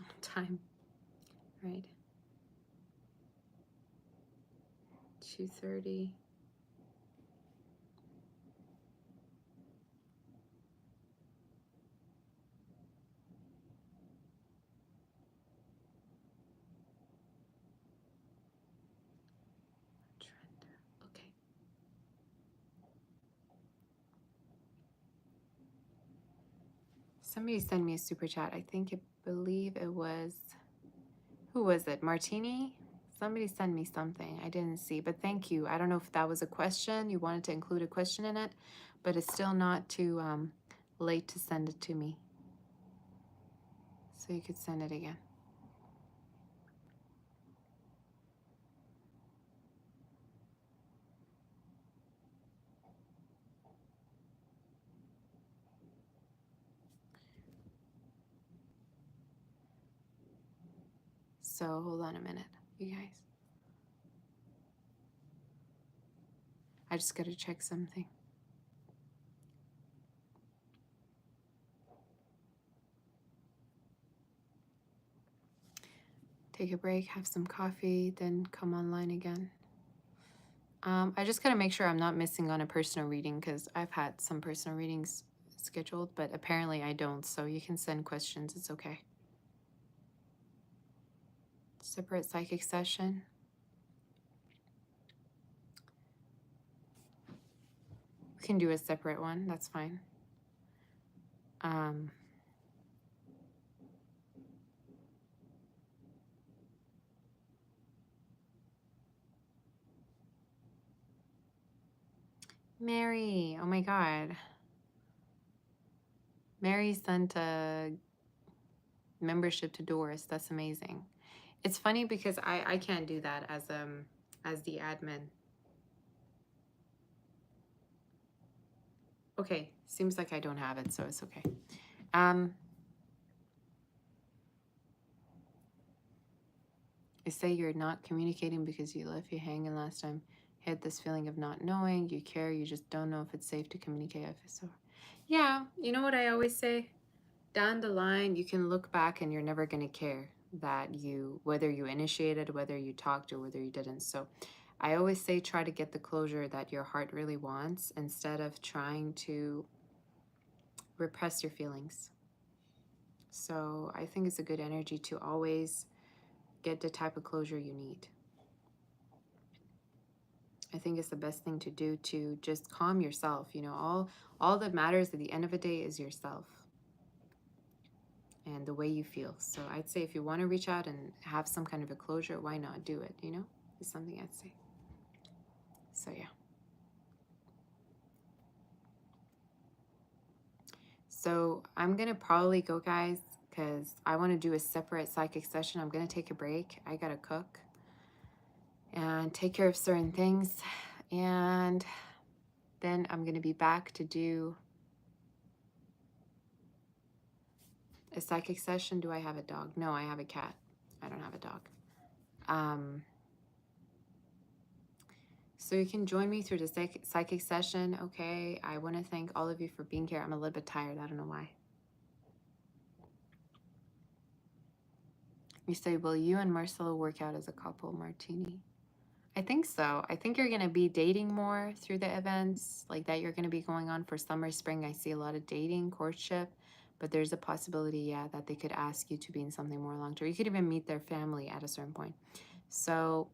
on time. Right. 2:30. Okay. Somebody sent me a super chat. Believe it was, who was it? Martini? Somebody sent me something. I didn't see, but thank you. I don't know if that was a question. You wanted to include a question in it, but it's still not too late to send it to me. So you could send it again. So hold on a minute, you guys. I just gotta check something. Take a break, have some coffee, then come online again. I just gotta make sure I'm not missing on a personal reading because I've had some personal readings scheduled, but apparently I don't, so you can send questions, it's okay. Separate psychic session. We can do a separate one, that's fine. Mary, oh my God. Mary sent a membership to Doris, that's amazing. It's funny because I can't do that as the admin. Okay, seems like I don't have it, so it's okay. I say you're not communicating because you left you hanging last time. You had this feeling of not knowing, you care, you just don't know if it's safe to communicate. So, yeah, you know what I always say? Down the line, you can look back and you're never going to care that whether you initiated, whether you talked, or whether you didn't. So, I always say try to get the closure that your heart really wants instead of trying to repress your feelings. So, I think it's a good energy to always get the type of closure you need. I think it's the best thing to do to just calm yourself. You know, all that matters at the end of the day is yourself and the way you feel. So I'd say if you want to reach out and have some kind of a closure, why not do it? You know, is something I'd say. So yeah. So I'm gonna probably go, guys, because I want to do a separate psychic session. I'm gonna take a break. I gotta cook and take care of certain things, and then I'm gonna be back to do a psychic session. Do I have a dog? No, I have a cat. I don't have a dog. So you can join me through the psychic session. Okay, I want to thank all of you for being here. I'm a little bit tired. I don't know why. You say, will you and Marcelo work out as a couple, Martini? I think so. I think you're going to be dating more through the events like that you're going to be going on for summer, spring. I see a lot of dating, courtship, but there's a possibility, yeah, that they could ask you to be in something more long-term. You could even meet their family at a certain point. So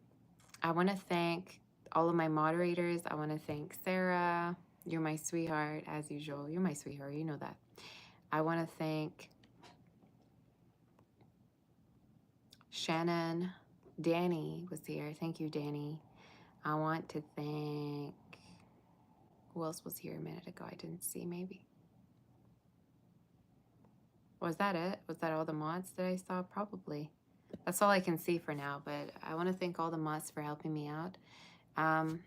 I want to thank all of my moderators. I want to thank Sarah. You're my sweetheart, as usual. You're my sweetheart. You know that. I want to thank Shannon, Danny was here. Thank you, Danny. I want to thank, who else was here a minute ago? I didn't see, maybe. Was that it? Was that all the mods that I saw? Probably. That's all I can see for now, but I want to thank all the mods for helping me out. You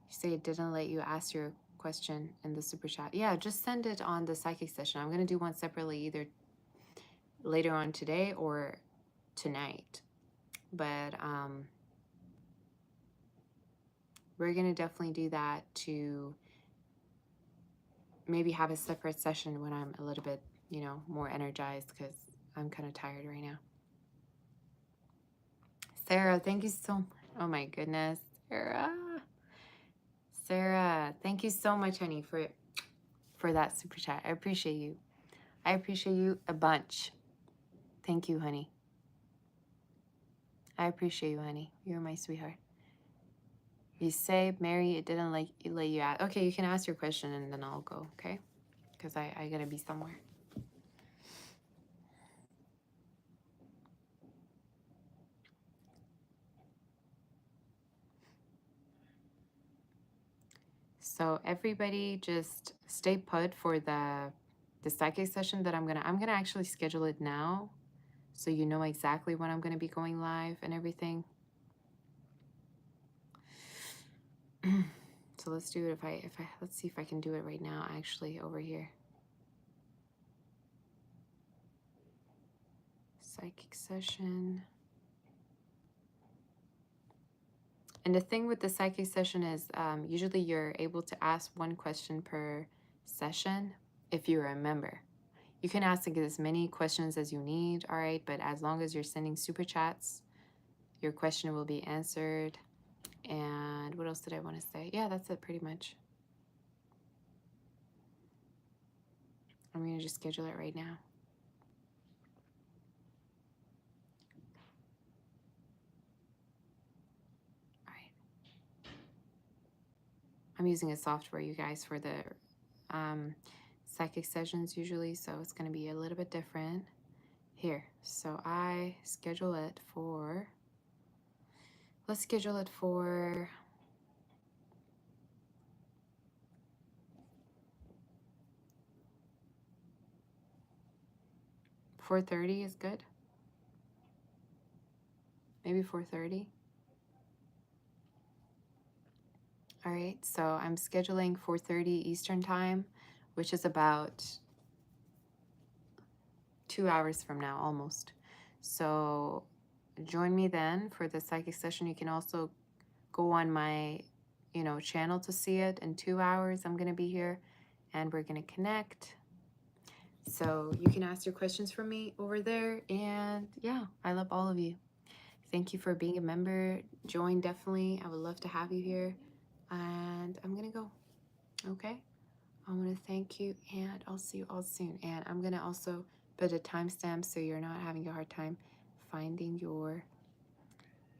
say it didn't let you ask your question in the super chat. Yeah, just send it on the psychic session. I'm going to do one separately either later on today or tonight. But we're going to definitely do that to maybe have a separate session when I'm a little bit, you know, more energized, because I'm kind of tired right now. Sarah, thank you so much. Oh my goodness. Sarah, thank you so much, honey, for that super chat. I appreciate you. I appreciate you a bunch. Thank you, honey. I appreciate you, honey. You're my sweetheart. You say, Mary, it didn't let you out. Okay, you can ask your question and then I'll go, okay? Because I gotta be somewhere. So everybody just stay put for the psychic session that I'm gonna actually schedule it now, so you know exactly when I'm gonna be going live and everything. So let's do it. If I let's see if I can do it right now, actually, over here. Psychic session. And the thing with the psychic session is usually you're able to ask one question per session if you're a member. You can ask as many questions as you need, all right? But as long as you're sending super chats, your question will be answered. And what else did I want to say? Yeah, that's it pretty much. I'm going to just schedule it right now. All right. I'm using a software, you guys, for the psychic sessions usually, so it's going to be a little bit different here. So I schedule it for, let's schedule it for 4:30 is good. Maybe 4:30. All right, so I'm scheduling 4:30 Eastern time, which is about 2 hours from now, almost. So join me then for the psychic session. You can also go on my, you know, channel to see it. In 2 hours, I'm going to be here and we're going to connect. So you can ask your questions for me over there. And yeah, I love all of you. Thank you for being a member. Join definitely. I would love to have you here. And I'm going to go. Okay. I want to thank you and I'll see you all soon. And I'm going to also put a timestamp so you're not having a hard time finding your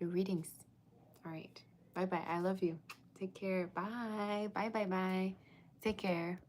readings. All right. Bye-bye. I love you. Take care. Bye. Bye, bye, bye. Take care.